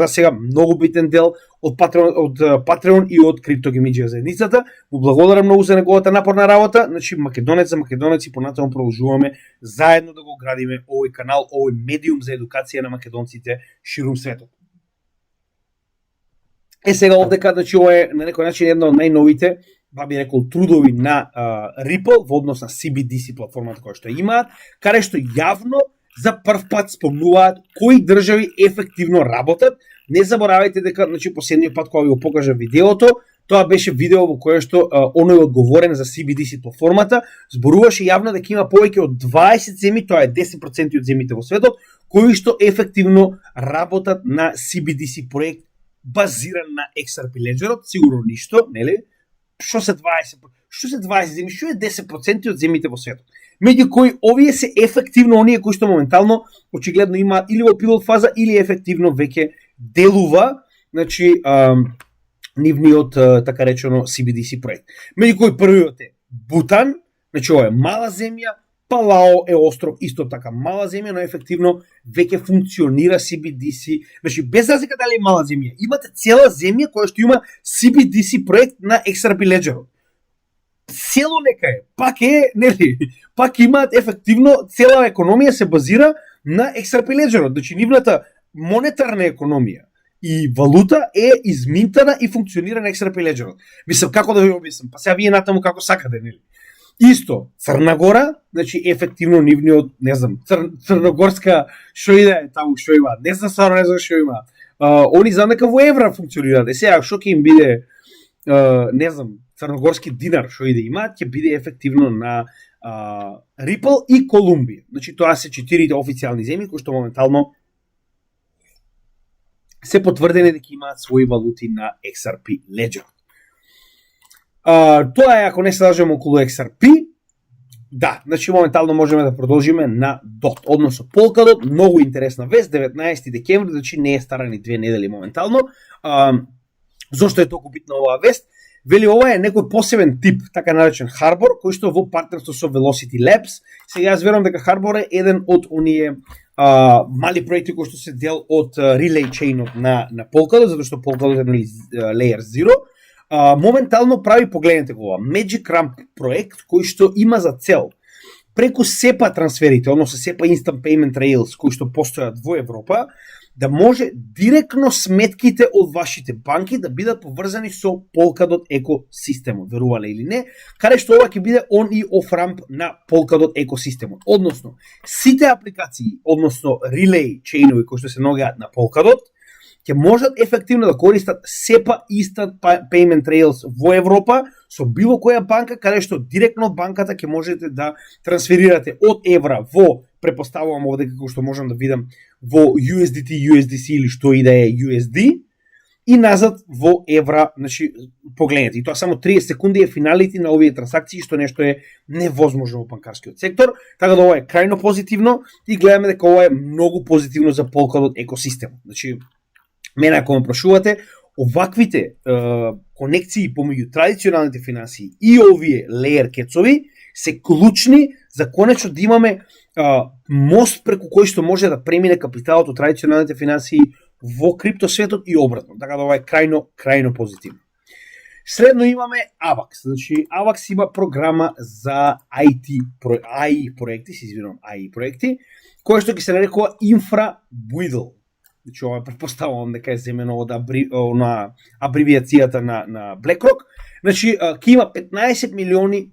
сега многу битен дел од Patreon и од Криптогемиџија заедницата. Му благодарам многу за неговата напорна работа. Значи македонец за македонец и понатаму продолжуваме заедно да го градиме овој канал, овој медиум за едукација на македонците ширум светот. Сега овдека, значи ова е на некој начин една од најновите, ба би рекол, трудови на Ripple во однос на CBDC платформата која што имаат, каде што јавно за прв пат спомнуваат кои држави ефективно работат. Не заборавајте дека, значи, последниот пат кога ви го покажа видеото, тоа беше видео во кое што оној одговорен за CBDC платформата зборуваше јавно дека има повеќе од 20 земји, тоа е 10% од земјите во светот, кои што ефективно работат на CBDC проект базиран на XRP Ledger-от, сигурно ништо, нели? Што се 20 земји, што е 10% од земјите во светот. Меѓу кои овие се ефективно оние кои што моментално очигледно имаат или во пилот фаза или ефективно веќе делува, значи нивниот така речено CBDC проект. Меѓу кои првиот е Бутан, значи ова е мала земја, Палао е остров, исто така мала земја, но ефективно веќе функционира CBDC. Значи, без разлика дали е мала земја, имате цела земја која што има CBDC проект на XRP Ledger. Село нека е, пак имаат ефективно, цела економија се базира на XRP Ledger. Значи, нивната монетарна економија и валута е изминтана и функционира на XRP Ledger. Мислам, како да ви објаснам? Па сега вие натаму како сакате, нели? Исто, Црна Гора, значи ефективно нивниот, не знам, црногорска шо и да е таму шо има, не знам шо има. Они знам дека во евра функционираат. Сега шо ќе им биде, не знам, црногорски динар шо и да имаат, ќе биде ефективно на Ripple и Колумбија. Значи тоа се 4 официјални земји кои што моментално се потврдени дека имаат своји валути на XRP Ledger. Тоа е ако не се лажем околу XRP. Да, значи моментално можеме да продолжиме на DOT, односно Polkadot, многу интересна вест, 19 декември, значи не е стара ни 2 недели моментално. Зошто е толку битна оваа вест? Вели, ова е некој посебен тип, така наречен Harbor, кој што во партнерство со Velocity Labs. Сега јас верувам дека Harbor е еден од оние мали проекти кои што се дел од Relay Chain на Polkadot, затоа што Polkadot е Layer 0. Моментално прави, погледнете го ова, Magic Ramp проект кој што има за цел преку SEPA трансферите, односно SEPA Instant Payment Rails кои што постојат во Европа, да може директно сметките од вашите банки да бидат поврзани со Polkadot екосистемот, верувале или не, каде што ова ќе биде on и off ramp на Polkadot екосистемот. Односно, сите апликации, односно Relay Chain-ови кои што се наоѓаат на Polkadot, ќе можат ефективно да користат SEPA Instant Payment Rails во Европа со било која банка, каде што директно од банката ќе можете да трансферирате од евра во, препоставувам овде како што можам да видам, во USDT, USDC или што и да е USD, и назад во евра, значи, погледнете. И тоа само 30 секунди е финалите на овие трансакции, што нешто е невозможно во банкарскиот сектор, така да ова е крајно позитивно и гледаме дека ова е многу позитивно за Polkadot екосистем. Значи, мене ако ме прошувате, оваквите конекции помеѓу традиционалните финансии и овие layer кецови се клучни за конечно да имаме мост преку кој што може да премине капиталот од традиционалните финансии во криптосветот и обратно. Така да ова е крајно позитивно. Средно имаме AVAX. Значи AVAX има програма за AI проекти, проекти, кој што ќе се нарекува InfraBuidle. Значи ова претпоставувам дека е земено од абревиацијата на BlackRock. Значи ќе има $15 милиони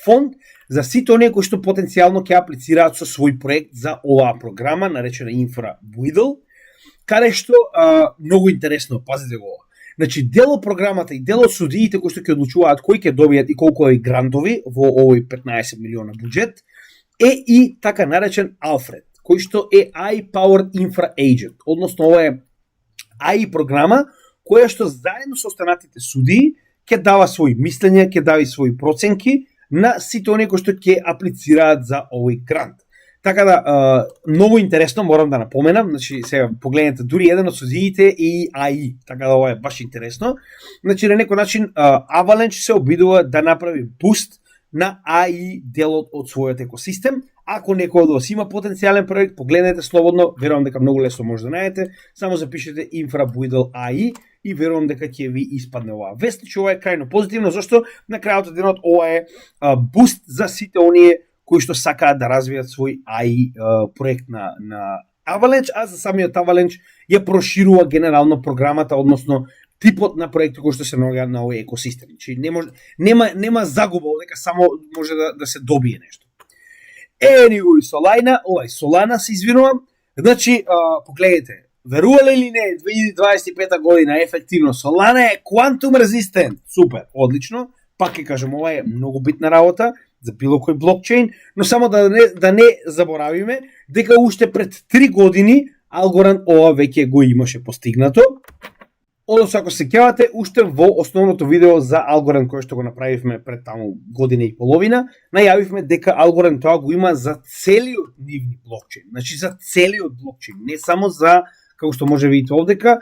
фонд за сите оние кои што потенцијално ќе аплицираат со свој проект за оваа програма наречена InfraBuidle, каде што многу интересно, пазите го ова. Значи дел од програмата и дел од судиите кои што ќе одлучуваат кои ќе добијат и колку е грантови во овој 15 милиона буџет е и така наречен Alfred, кој што е AI-powered infra agent, односно ова е AI програма која што заедно со останатите судии ќе дава своји мислења, ќе дава своји проценки на сите оние кои што ќе аплицираат за овој грант. Така да, многу интересно, морам да напоменам, значи сега погледнете, дури еден од судиите и AI, така да ова е баш интересно. Значи на некој начин Avalanche се обидува да направи буст на AI делот од својот екосистем. Ако некој од вас има потенцијален проект, погледнете слободно, верувам дека многу лесно може да најдете, само запишете InfraBuidle AI и верувам дека ќе ви испадне оваа вест, че ова е крајно позитивно, зашто на крајот од денот ова е буст за сите оние кои што сакаат да развијат свој AI проект на Avalanche, а за самиот Avalanche ја проширува генерално програмата, односно типот на проекти кои што се наоѓаат на овој екосистем. Значи нема загуба, дека само може да се добие нешто. Anyway, Solana се извинувам. Значи, погледнете, верувале или не, 2025 година ефективно Solana е quantum resistant. Супер, одлично. Пак ќе кажем, ова е многу битна работа за било кој блокчейн, но само да не заборавиме дека уште пред 3 години Algorand ова веќе го имаше постигнато. Односно, ако се сеќавате, уште во основното видео за Algorand кој што го направивме пред таму година и половина, најавивме дека Algorand тоа го има за целиот нивни блокчейн. Значи за целиот блокчейн, не само за, како што може видите овдека,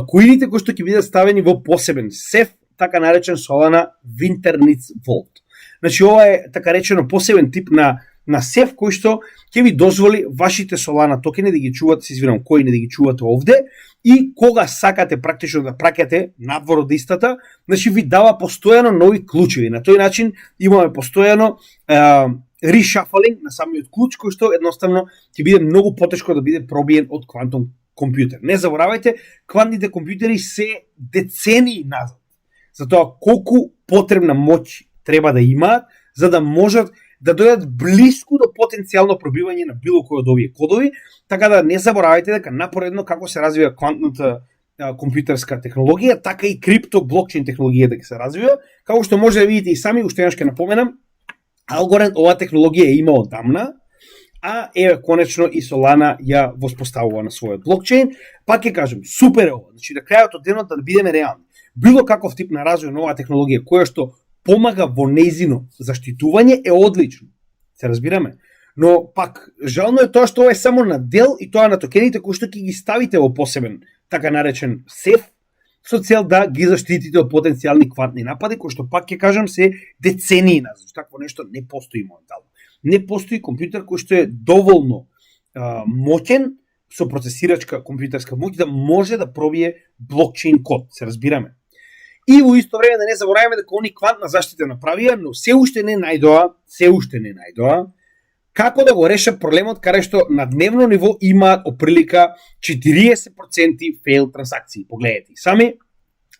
коините кои што ќе бидат ставени во посебен сеф, така наречен Solana Winternitz's Vault. Значи ова е така речено посебен тип на сеф кој што ќе ви дозволи вашите Solana токени да ги чувате, се извинам, кои не да ги чувате овде и кога сакате практично да праќате надвор од истата, значи ви дава постојано нови клучеви. На тој начин имаме постојано reshuffling на самиот клуч кој што едноставно ќе биде многу потешко да биде пробиен од квантум компјутер. Не заборавајте, квантните компјутери се децении назад. Затоа колку потребна моќ треба да имаат за да можат да дојдат блиску до потенцијално пробивање на било кој од овие кодови, така да не заборавајте дека напоредно како се развива квантната компјутерска технологија, така и крипто блокчейн технологија дека се развива, како што може да видите и сами, уште еднаш ќе напоменам, Algorand оваа технологија е има одамна, а еве конечно и Solana ја воспоставува на својот блокчейн. Пак ќе кажем, супер е ова, значи на крајот од денот да бидеме реални. Било каков тип на развој на оваа технологија која што помага во нејзино заштитување е одлично. Се разбираме? Но пак жално е тоа што ова е само на дел и тоа на токените кои што ќе ги ставите во посебен така наречен сеф со цел да ги заштитите од потенцијални квантни напади кои што пак ќе кажам се децении назад. Такво нешто не постои моментално. Не постои компјутер кој што е доволно моќен со процесирачка компјутерска моќ да може да пробие блокчейн код, се разбираме. И во исто време да не забораваме дека они квантна заштита направија, но се уште не најдоа како да го решат проблемот каде што на дневно ниво има оприлика 40% фейл трансакции. Погледнете сами,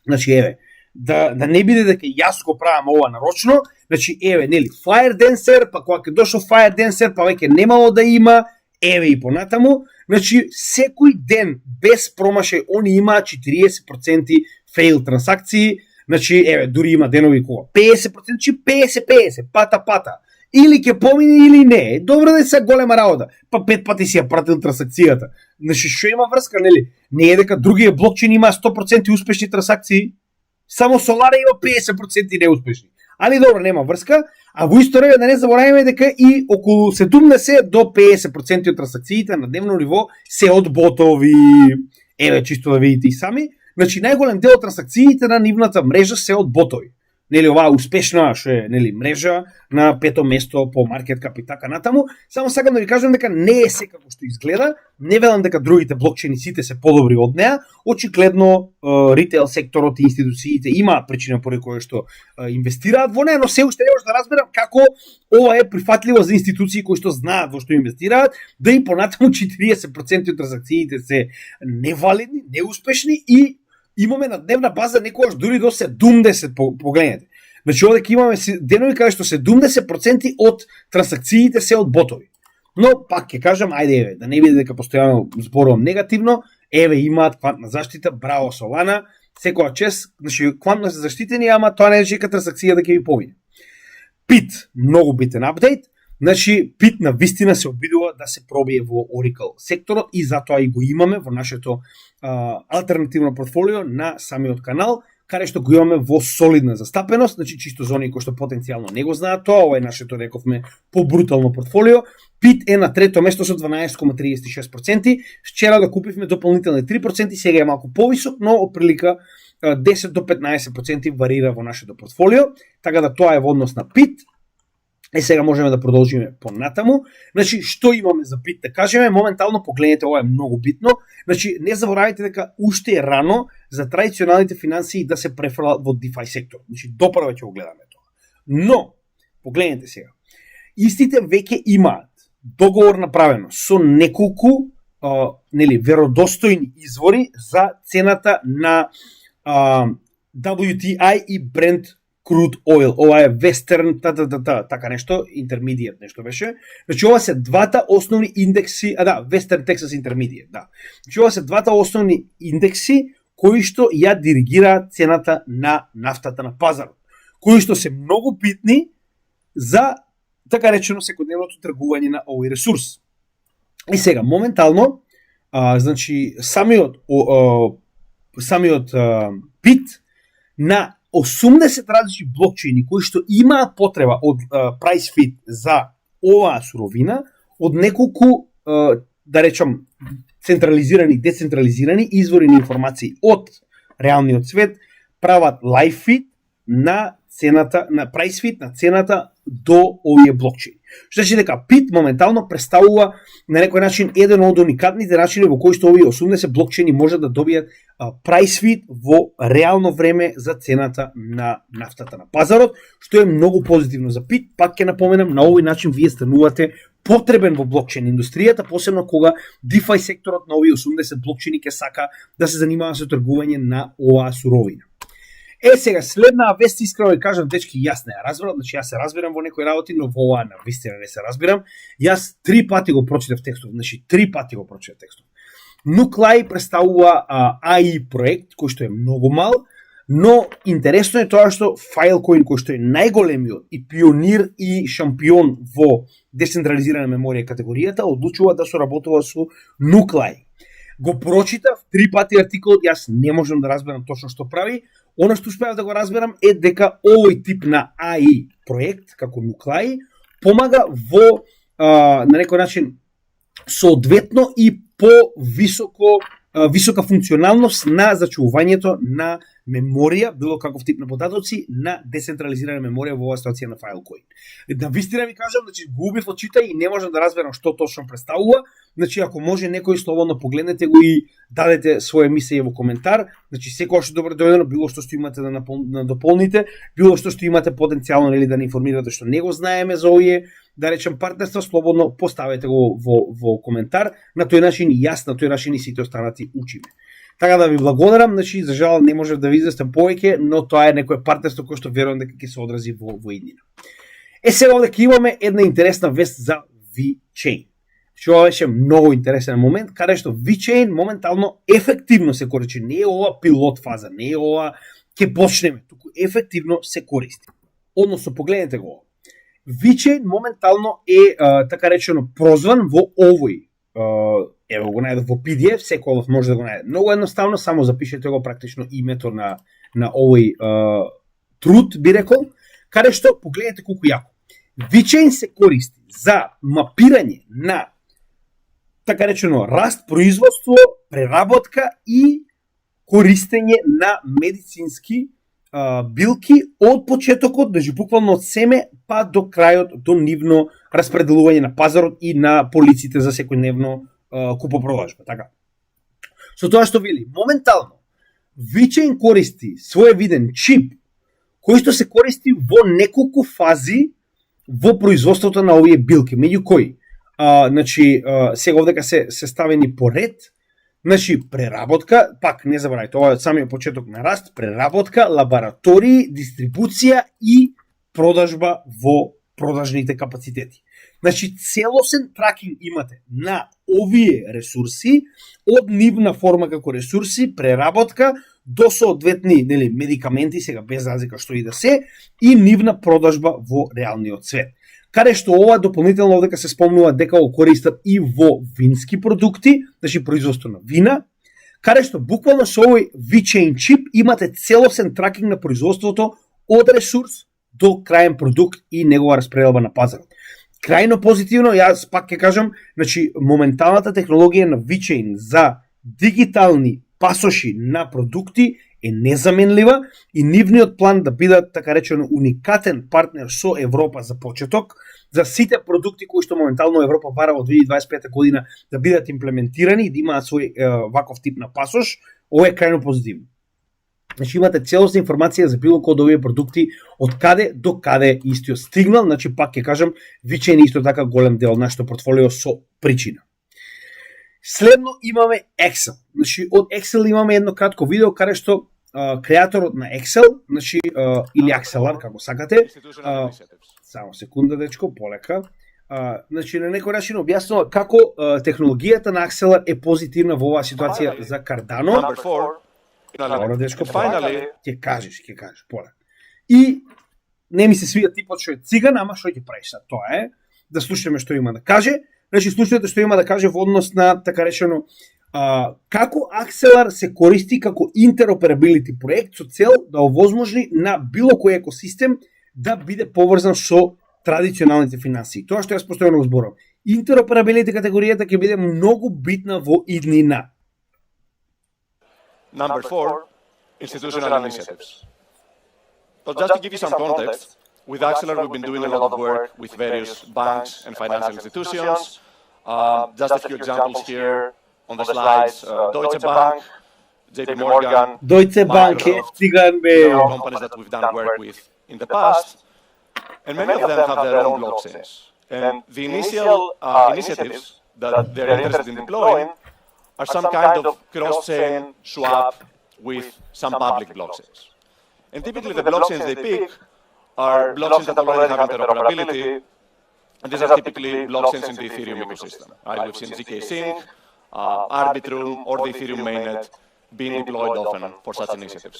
значи еве, да не биде дека јас го правам ова нарочно, значи еве, нели, Firedancer, па кога ќе дошол Firedancer, па веќе немало да има, еве и понатаму, значи секој ден без промашај они има 40% фейл трансакции, значи еве, дури има денови кога 50%, значи 50-50, пата. Или ќе помине или не. Добро да се голема работа. Па 5 пати си ја пратил трансакцијата. Значи што има врска, нели? Не е дека другиот блокчейн има 100% успешни трансакции, само Solana има 50% неуспешни. Али добро, нема врска, а во исто време да не забораваме дека и околу 70 до 50% од трансакциите на дневно ниво се од ботови. Еве, чисто да видите и сами. Значи најголем дел од трансакциите на нивната мрежа се од ботови. Нели оваа успешна што е, нели, мрежа на 5-то место по маркет кап и така натаму. Само сакам да ви кажам дека не е се како што изгледа, не велам дека другите блокчейни сите се подобри од неа. Очигледно ритейл секторот и институциите имаат причина поради која што инвестираат во неа, но се уште не може да разберам како ова е прифатливо за институции кои што знаат во што инвестираат, да и понатаму 40% од транзакциите се невалидни, неуспешни и имаме на дневна база некогаш дури до 70, погледнете. Значи овде имаме денови каде што 70% од трансакциите се од ботови. Но пак ќе кажам, ајде еве, да не биде дека постојано зборувам негативно, еве имаат квантна заштита, браво Solana, секоја чест, значи квантно се заштитени, ама тоа не е дека трансакција да ќе ви помине. Пит, многу битен апдейт. Значи, Пит на вистина се обидува да се пробие во Oracle секторот и затоа и го имаме во нашето алтернативно портфолио на самиот канал, каде што го имаме во солидна застапеност, значи чисто за оние кои што потенцијално не го знаат тоа, ова е нашето, рековме, побрутално портфолио. Пит е на трето место со 12,36%, вчера го купивме дополнителни 3%, сега е малку повисок, но отприлика 10 до 15% варира во нашето портфолио, така да тоа е во однос на Пит. И сега можеме да продолжиме понатаму. Значи, што имаме за Пит да кажеме? Моментално погледнете, ова е многу битно. Значи, не заборавајте дека уште е рано за традиционалните финансии да се префрлат во DeFi сектор. Значи, допрва ќе го гледаме тоа. Но, погледнете сега. Истите веќе имаат договор направено со неколку веродостојни извори за цената на WTI и Brent crude oil. Ова е Western, така нешто, Intermediate нешто беше. Значи ова се двата основни индекси, Western Texas Intermediate, да. Значи ова се двата основни индекси кои што ја диригираат цената на нафтата на пазарот, кои што се многу битни за така речено секојдневното тргување на овој ресурс. И сега моментално, значи самиот Пит на 80 различни блокчейни кои што имаат потреба од price feed за оваа суровина, од неколку, да речам, централизирани, децентрализирани извори на информации од реалниот свет, прават live feed на цената, на price feed на цената до овие блокчейни. Што значи дека Пит моментално представува на некој начин еден од уникатните начини во кои што овие 80 блокчейни можат да добијат price feed во реално време за цената на нафтата на пазарот, што е многу позитивно за Пит. Пак ќе напоменам, на овој начин вие станувате потребен во блокчейн индустријата, посебно кога DeFi секторот на овие 80 блокчейни ќе сака да се занимава со тргување на оваа суровина. Сега, следна вест, искрено ви кажам, дечки, јас не ја разбирам, значи јас се разбирам во некои работи, но во оваа навистина не се разбирам. Јас 3 пати го прочитав текстов, значи 3 пати го прочитав текстов. Nuclei представува AI проект, кој што е многу мал, но интересно е тоа што Filecoin, кој што е најголемиот и пионир и шампион во децентрализирана меморија категоријата, одлучува да соработува со Nuclei. Го прочитав 3 пати артиколот, јас не можам да разберам точно што прави. Оно што успеав да го разберам е дека овој тип на AI проект, како Nuclei, помага во, на некој начин, соодветно и висока функционалност на зачувувањето на меморија, било каков тип на податоци, на децентрализирана меморија во оваа ситуација на Filecoin. На вистина ви кажам, значи губив од чита и не можам да разберам што точно представува. Значи ако може некој слободно погледнете го и дадете своја мислење во коментар. Значи секогаш добро дојдено, било што имате да дополните, било што имате потенцијално нели да не информирате што не го знаеме за овие, да речем, партнерство, слободно поставете го во коментар. На тој начин јас, на тој начин и сите останати учиме. Така да ви благодарам, значи за жал не можев да ви известам повеќе, но тоа е некое партнерство кое што верувам дека ќе се одрази во иднина. Сега овде имаме една интересна вест за VeChain. Што ова беше многу интересен момент, каде што VeChain моментално ефективно се користи. Не е ова пилот фаза, не е ова ќе почнеме, туку ефективно се користи. Односно, погледнете го. VeChain моментално е така речено прозван во овој. Ево го најдов во PDF, секој може да го најде. Многу едноставно, само запишете го практично името на овој труд, би рекол, каде што погледнете колку јако. VeChain се користи за мапирање на така речено раст, производство, преработка и користење на медицински билки од почетокот, значи буквално од семе па до крајот, до нивно распределување на пазарот и на полиците за секојдневно купопродажба, така. Со тоа што вели, моментално VeChain користи своевиден чип кој што се користи во неколку фази во производството на овие билки, меѓу кои значи сега овдека се ставени по ред. Значи, преработка, пак не забравајте, ова е од самиот почеток на раст, преработка, лаборатории, дистрибуција и продажба во продажните капацитети. Значи, целосен тракинг имате на овие ресурси, од нивна форма како ресурси, преработка, до соодветни медикаменти, сега без разлика што и да се, и нивна продажба во реалниот свет. Каде што ова дополнително овдека се спомнува дека го користат и во вински продукти, значи производство на вина, каде што буквално со овој VeChain чип имате целосен тракинг на производството од ресурс до крајен продукт и негова распределба на пазарот. Крајно позитивно, јас пак ќе кажам, значи моменталната технологија на VeChain за дигитални пасоши на продукти е незаменлива и нивниот план да бидат така речено уникатен партнер со Европа за почеток, за сите продукти кои што моментално Европа бара во 2025 година да бидат имплементирани и да имаат свој ваков тип на пасош, ова е крајно позитивно. Значи имате целосна информација за било кој од овие продукти, од каде до каде истиот стигнал, значи пак ќе кажам, VeChain исто така голем дел од нашето портфолио со причина. Следно имаме Excel. Значи од Excel имаме едно кратко видео каде што креаторот на Excel, значи или Axelar како сакате, само секунда дечко, полека. Значи на некој начин објаснува како технологијата на Axelar е позитивна во оваа ситуација за Cardano. Добро дечко, ќе кажеш полека. И не ми се свија типот што е циган, ама што ќе правиш са, тоа е да слушаме што има да каже. Значи, слушате што има да каже во однос на, така речено, како Axelar се користи како интероперабилити проект со цел да овозможни на било кој екосистем да биде поврзан со традиционалните финансии. Тоа што јас постојано го зборам. Интероперабилити категоријата ќе биде многу битна во иднина.
Number 4, institutional initiatives. So just to give you some context, with Axelar, we've been doing a lot of work with various banks and financial institutions. Just a few examples here on the slides. Deutsche Bank, JP Morgan,
Deutsche Bank,
companies that we've done work with in the past. And many of them have their own blockchains. And the initial initiatives that they're interested in deploying are some kind of cross-chain swap with some public blockchains. And typically the blockchains they pick are blockchains that already have interoperability, and these are typically blockchains in the Ethereum ecosystem. Right? We've seen ZK Sync, Arbitrum, or the Ethereum mainnet being deployed often for such initiatives.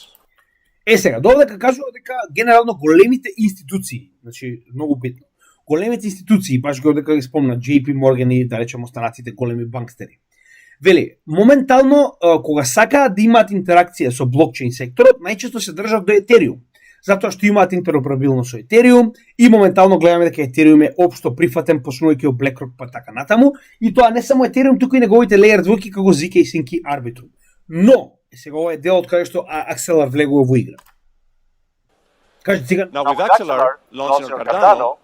Сега, додека кажува дека генерално големите институции, значи многу битно, големите институции, баш го дека ги спомна JP Morgan и да речем останатите големи банкстери. Вели, моментално кога сакаат да имаат интеракција со блокчейн секторот, најчесто се држат до Ethereum, затоа што имаат интероперабилност со Ethereum и моментално гледаме дека Ethereum е општо прифатен почнувајќи од BlackRock па така натаму, и тоа не само Ethereum, туку и неговите layer 2 како ZK Sync и Arbitrum. Но сега ова е делот каде што Axelar влегува во игра. Кажи циган.
Now with Axelar launching on Cardano,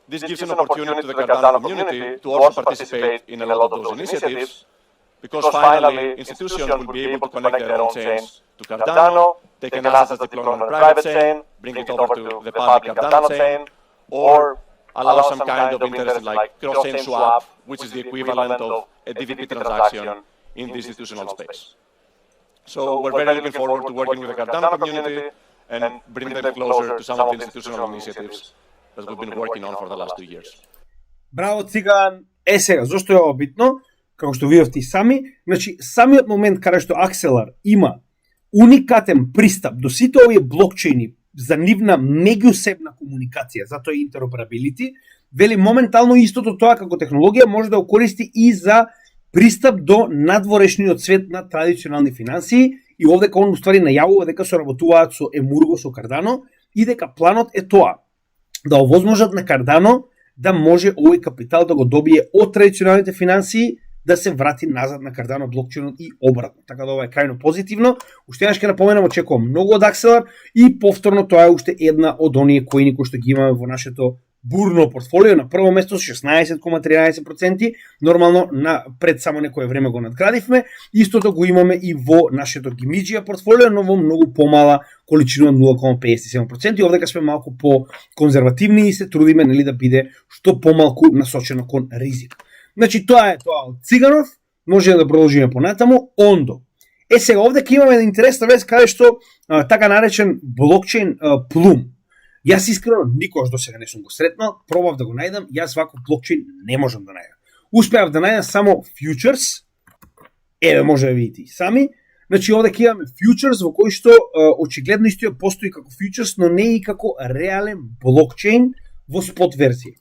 this gives an opportunity to the Cardano community to also participate in a lot of those initiatives, because finally institutions will be able to connect their own chains to Cardano, take an asset that's deployed on a private chain, bring it over to the public Cardano chain, or allow some kind of interesting like cross-chain swap, which is the equivalent of a DVP transaction in the institutional space. So we're very looking forward to working with the Cardano community and bring them closer to some of the institutional initiatives that we've been working on for the last 2 years.
Браво, Циган! Сега, зашто е ова битно? Како што видовте и сами, значи самиот момент каде што Axelar има уникатен пристап до сите овие блокчейни за нивна меѓусебна комуникација, затоа и интероперабилити, вели моментално истото тоа како технологија може да го користи и за пристап до надворешниот свет на традиционални финансии, и овдека он уствари најавува дека соработуваат со Emurgo, со Cardano, и дека планот е тоа, да овозможат на Cardano да може овој капитал да го добие од традиционалните финансии, да се врати назад на Cardano блокчейнот и обратно. Така да ова е крајно позитивно. Уште еднаш ќе напоменам, очекувам многу од Axelar и повторно тоа е уште една од оние коини кои што ги имаме во нашето бурно портфолио. На прво место со 16,13%, нормално пред само некое време го надградивме. Истото го имаме и во нашето Gimidžija портфолио, но во многу помала количина 0,57%. И овдека сме малку по-конзервативни и се трудиме нели да биде што помалку насочено кон ризик. Значи тоа е тоа од Циганов, може да продолжиме понатаму. Ондо. Сега овдека имаме интересна вест каде што така наречен блокчейн Plume. Јас искрено никош до сега не сум го сретнал, пробав да го најдам, јас ваков блокчейн не можам да најдам. Успеав да најдам само Futures, еве може да видите и сами. Значи овдека имаме Futures во кој што очигледно исто постои како Futures, но не и како реален блокчейн во спот верзија.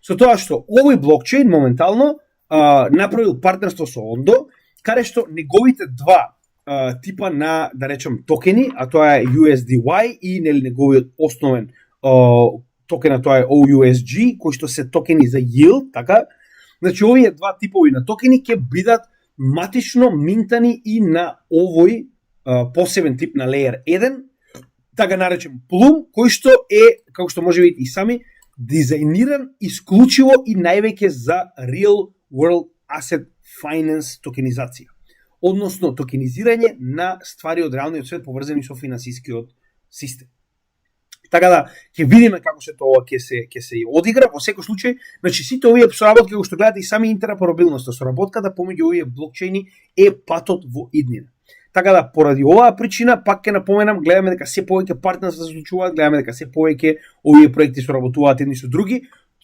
Со тоа што овој блокчейн моментално направил партнерство со Ondo, каде што неговите два типа на, да речем, токени, а тоа е USDY и нели неговиот основен токена, тоа е OUSG, кои што се токени за yield, така. Значи овие два типови на токени ќе бидат матично минтани и на овој посебен тип на Layer 1, така наречен Plume, кој што е, како што може видите и сами, дизајниран исклучиво и највеќе за Real World Asset Finance токенизација. Односно токенизирање на ствари од реалниот свет поврзани со финансискиот систем. Така да ќе видиме како се тоа ќе се одигра. Во секој случај, значи сите овие соработки кои што гледате и сами интероперабилноста, соработката помеѓу овие блокчейни е патот во иднина. Така да поради оваа причина пак ќе напоменам, гледаме дека се повеќе партнерства се случуваат, гледаме дека се повеќе овие проекти соработуваат едни со други.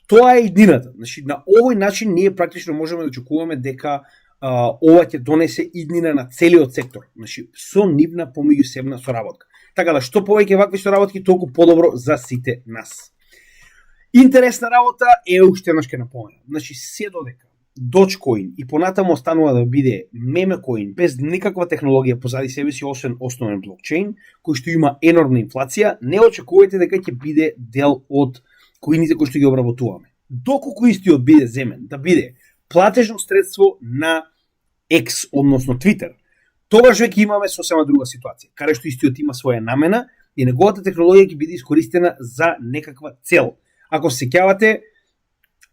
Тоа е иднината. Значи на овој начин ние практично можеме да очекуваме дека ова ќе донесе иднина на целиот сектор, значи со нивна помеѓусебна соработка. Така да што повеќе вакви соработки, толку подобро за сите нас. Интересна работа е уште еднаш ќе напоменам. Значи се додека Dogecoin и понатаму останува да биде мемекоин без никаква технологија позади себе си освен основен блокчейн, кој што има енормна инфлација, не очекувајте дека ќе биде дел од коините кои што ги обработуваме. Доколку истиот биде земен да биде платежно средство на X, односно Twitter, тогаш веќе имаме сосема друга ситуација, каде што истиот има своја намена и неговата технологија ќе биде искористена за некаква цел. Ако се сеќавате,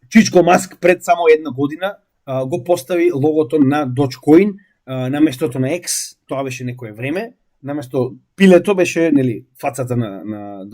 Чичко Маск пред само една година го постави логото на Dogecoin на местото на X, тоа беше некое време, наместо пилето беше нели фацата на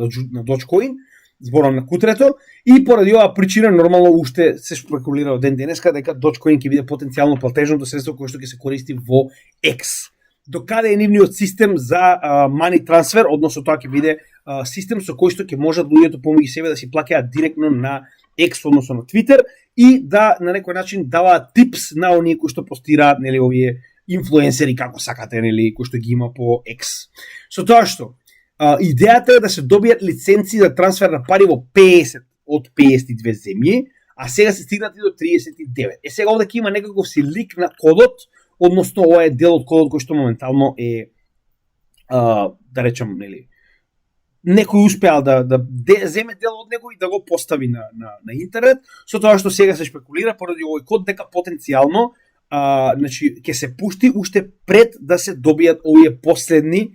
Dogecoin, зборам на кутрето, и поради оваа причина нормално уште се спекулира од ден денеска дека Dogecoin ќе биде потенцијално платежното средство кое што ќе се користи во X. до каде е нивниот систем за money transfer, односно тоа ќе биде систем со кој што ќе можат луѓето помеѓу себе да си плаќаат директно на X, односно на Twitter, и да на некој начин даваат типс на оние кои што постираат, нели, овие инфлуенсери, како сакате, нели, кои што ги има по X. Со тоа што идејата е да се добијат лиценци за трансфер на пари во 50 од 52 земји, а сега се стигнати до 39. Сега овде ќе има некаков си лик на кодот, односно ова е дел од кодот кој што моментално е да речам, нели, некој успеал да земе дел од него и да го постави на интернет, со тоа што сега се шпекулира поради овој код дека потенцијално значи ќе се пушти уште пред да се добијат овие последни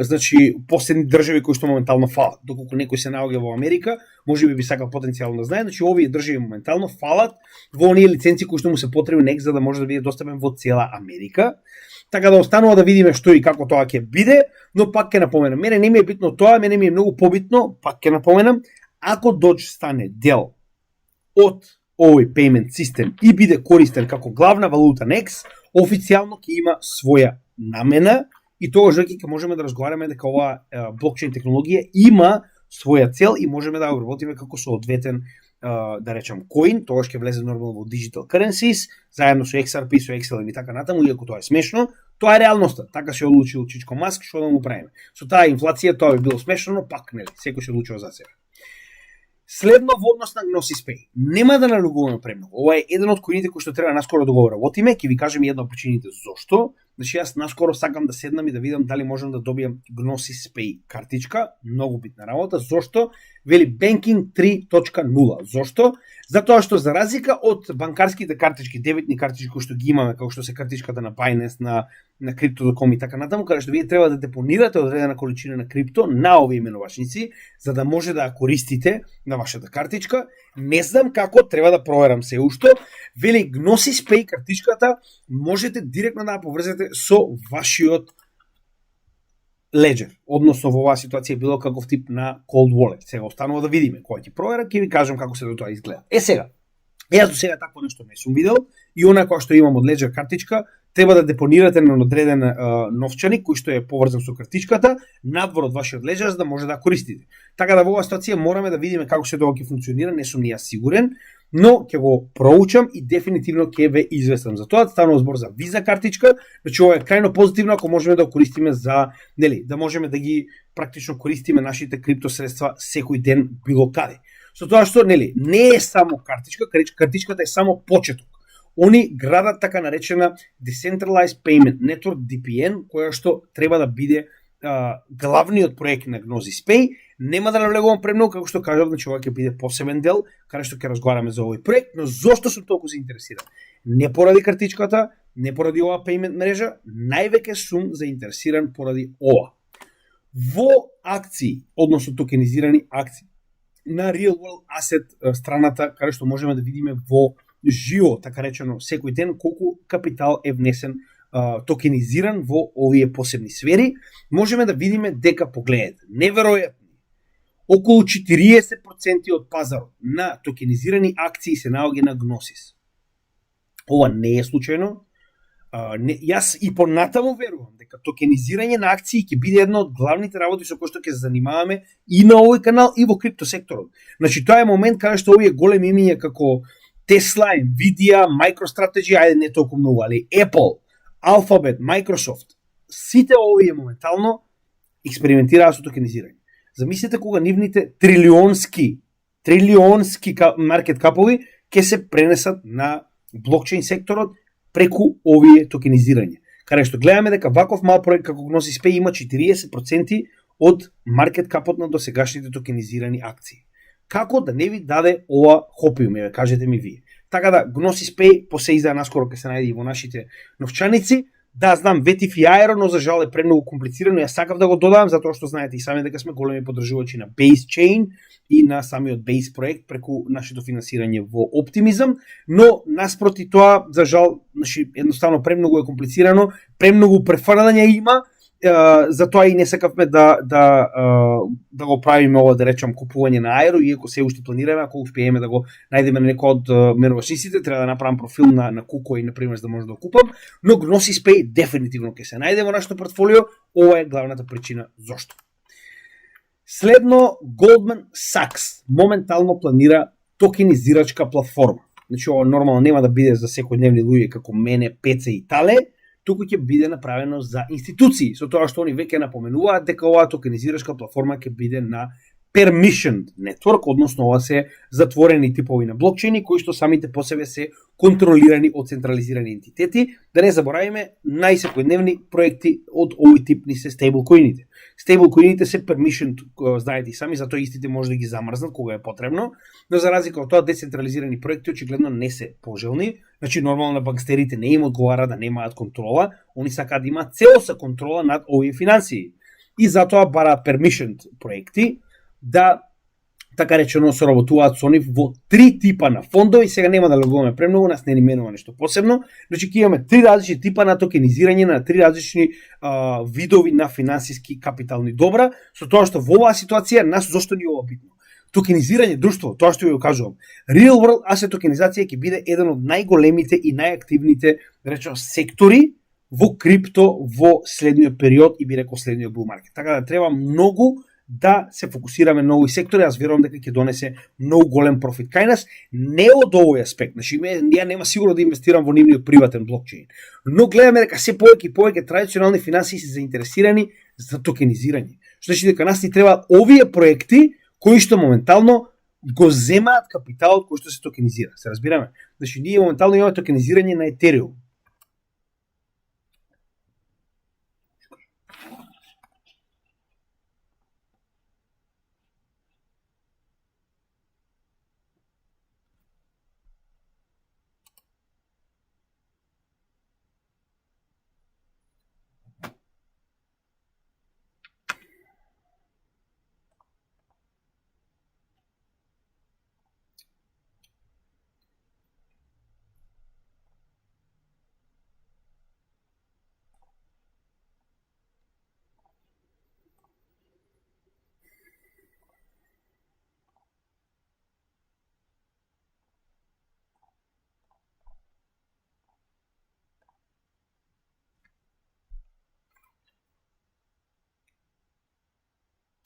значи последни држави кои што моментално фалат. Доколку некој се наоѓа во Америка, можеби би сакал потенцијално да знае, значи овие држави моментално фалат во оние лиценци кои што му се потребни некс за да може да биде достапен во цела Америка. Така да останува да видиме што и како тоа ќе биде, но пак ќе напоменам, мене не ми е битно тоа, мене ми е многу побитно, пак ќе напоменам, ако Doge стане дел од овој payment систем и биде користен како главна валута на X, официјално ќе има своја намена и тогаш веќе ќе можеме да разговараме дека оваа блокчейн технологија има своја цел и можеме да ја обработиме како соодветен да речам коин, тогаш ќе влезе нормално во digital currencies, заедно со XRP, со XLM и така натаму, иако тоа е смешно, тоа е реалноста. Така се одлучил Чичко Маск, што да му правиме. Со таа инфлација тоа би било смешно, но пак нели, секој се одлучува за себе. Следно во однос на Gnosis Pay. Нема да налугуваме премногу. Ова е еден од коините кои што треба наскоро да го работиме, ќе ви кажем една од причините зошто. Значи јас наскоро сакам да седнам и да видам дали можам да добијам Gnosis Pay картичка, многу битна работа. Зошто? Вели Banking 3.0. Зошто? Затоа што за разлика од банкарските картички, дебитни картички кои што ги имаме, како што се картичката на Binance, на Crypto.com и така натаму, каде што вие треба да депонирате одредена количина на крипто на овие именувачници, за да може да ја користите на вашата картичка. Не знам како, треба да проверам се уште. Вели Gnosis Pay картичката можете директно да ја поврзете со вашиот Ledger, односно во оваа ситуација било каков тип на cold wallet. Сега останува да видиме, кога ќе проверам, ќе ви кажам како се до тоа изгледа. Сега, јас до сега такво нешто не сум видел и она која што имам од Ledger картичка, треба да депонирате на одреден новчаник кој што е поврзан со картичката надвор од вашиот Ledger за да може да користите. Така да во оваа ситуација мораме да видиме како се тоа ќе функционира, не сум ни јас сигурен, но ќе го проучам и дефинитивно ќе ве известам за тоа. Станува збор за виза картичка, значи ова е крајно позитивно ако можеме да го користиме за, нели, да можеме да ги практично користиме нашите крипто средства секој ден било каде. Со тоа што, нели, не е само картичка, картичката е само почеток. Они градат така наречена Decentralized Payment Network, DPN, која што треба да биде главниот проект на Gnosis Pay. Нема да навлегувам премногу, како што кажав, значи ова ќе биде посебен дел, каде што ќе разговараме за овој проект, но зошто сум толку заинтересиран? Не поради картичката, не поради оваа payment мрежа, највеќе сум заинтересиран поради ова. Во акции, односно токенизирани акции, на Real World Asset страната, каде што можеме да видиме во живо, така речено, секој ден колку капитал е внесен токенизиран во овие посебни сфери, можеме да видиме дека, погледнете, неверојатно, околу 40% од пазарот на токенизирани акции се наоѓа на Gnosis. Ова не е случајно. Јас и понатаму верувам дека токенизирање на акции ќе биде една од главните работи со кои што ќе се занимаваме и на овој канал и во крипто секторот. Значи тоа е момент каде што овие големи имиња како Tesla, Nvidia, MicroStrategy, ајде не толку многу, али Apple, Alphabet, Microsoft, сите овие моментално експериментираат со токенизирање. Замислете кога нивните трилионски маркет капови ќе се пренесат на блокчейн секторот преку овие токенизирања. Каде што гледаме дека ваков мал проект како Gnosis Pay има 40% од маркет капот на досегашните токенизирани акции. Како да не ви даде ова хопиум, кажете ми вие. Така да, Gnosis Pay по се издаде наскоро ќе се најде и во нашите новчаници. Да, знам, ветив и аеро, но за жал е премногу комплицирано. Јас сакав да го додавам, затоа што знаете и сами дека сме големи поддржувачи на Base Chain и на самиот Base проект преку нашето финансирање во Optimism, но наспроти тоа, за жал, значи, едноставно премногу е комплицирано, премногу префрлања има затоа и не сакавме да го правиме ова, да речам, купување на аеро, иако се уште планираме, ако успееме да го најдеме на некој од меровачниците, треба да направам профил на KuCoin, например, за да може да го купам, но Gnosis Pay дефинитивно ќе се најде во нашето портфолио, ова е главната причина зошто. Следно, Goldman Sachs моментално планира токенизирачка платформа. Значи, ова нормално нема да биде за секојдневни луѓе како мене, Пеце и Тале, туку ќе биде направено за институции, со тоа што они веќе напоменуваат дека оваа токенизирачка платформа ќе биде на permissioned network, односно ова се затворени типови на блокчейни кои што самите по себе се контролирани од централизирани ентитети. Да не заборавиме, најсекојдневни проекти од овој тип ни се стейблкоините. Стейблкоините се permissioned, знаете и сами, затоа истите може да ги замрзнат кога е потребно, но за разлика од тоа децентрализирани проекти очигледно не се пожелни. Значи нормално на банкстерите не им одговара да немаат контрола, они сакаат да имаат целоса контрола над овие финансии. И затоа бараат permissioned проекти да, така речено, соработуваат со нив во три типа на фондови. Сега нема да легуваме премногу, нас не ни менува нешто посебно. Значи ќе имаме три различни типа на токенизирање на три различни видови на финансиски капитални добра, со тоа што во оваа ситуација нас зошто ни ова битно. Токенизирање друштво, тоа што ви го кажувам, Real World Asset токенизација ќе биде еден од најголемите и најактивните, да речем, сектори во крипто во следниот период и би рекол следниот bull market. Така да треба многу да се фокусираме на овој сектор, јас верувам дека ќе донесе многу голем профит кај нас, не од овој аспект. Значи, ја нема сигурно да инвестирам во нивниот приватен блокчейн, но гледаме дека се повеќе и повеќе традиционални финансии се заинтересирани за токенизирање. Што значи дека нас ни треба овие проекти кои што моментално го земаат капиталот кој што се токенизира. Се разбираме? Значи, ние моментално имаме токенизирање на Ethereum.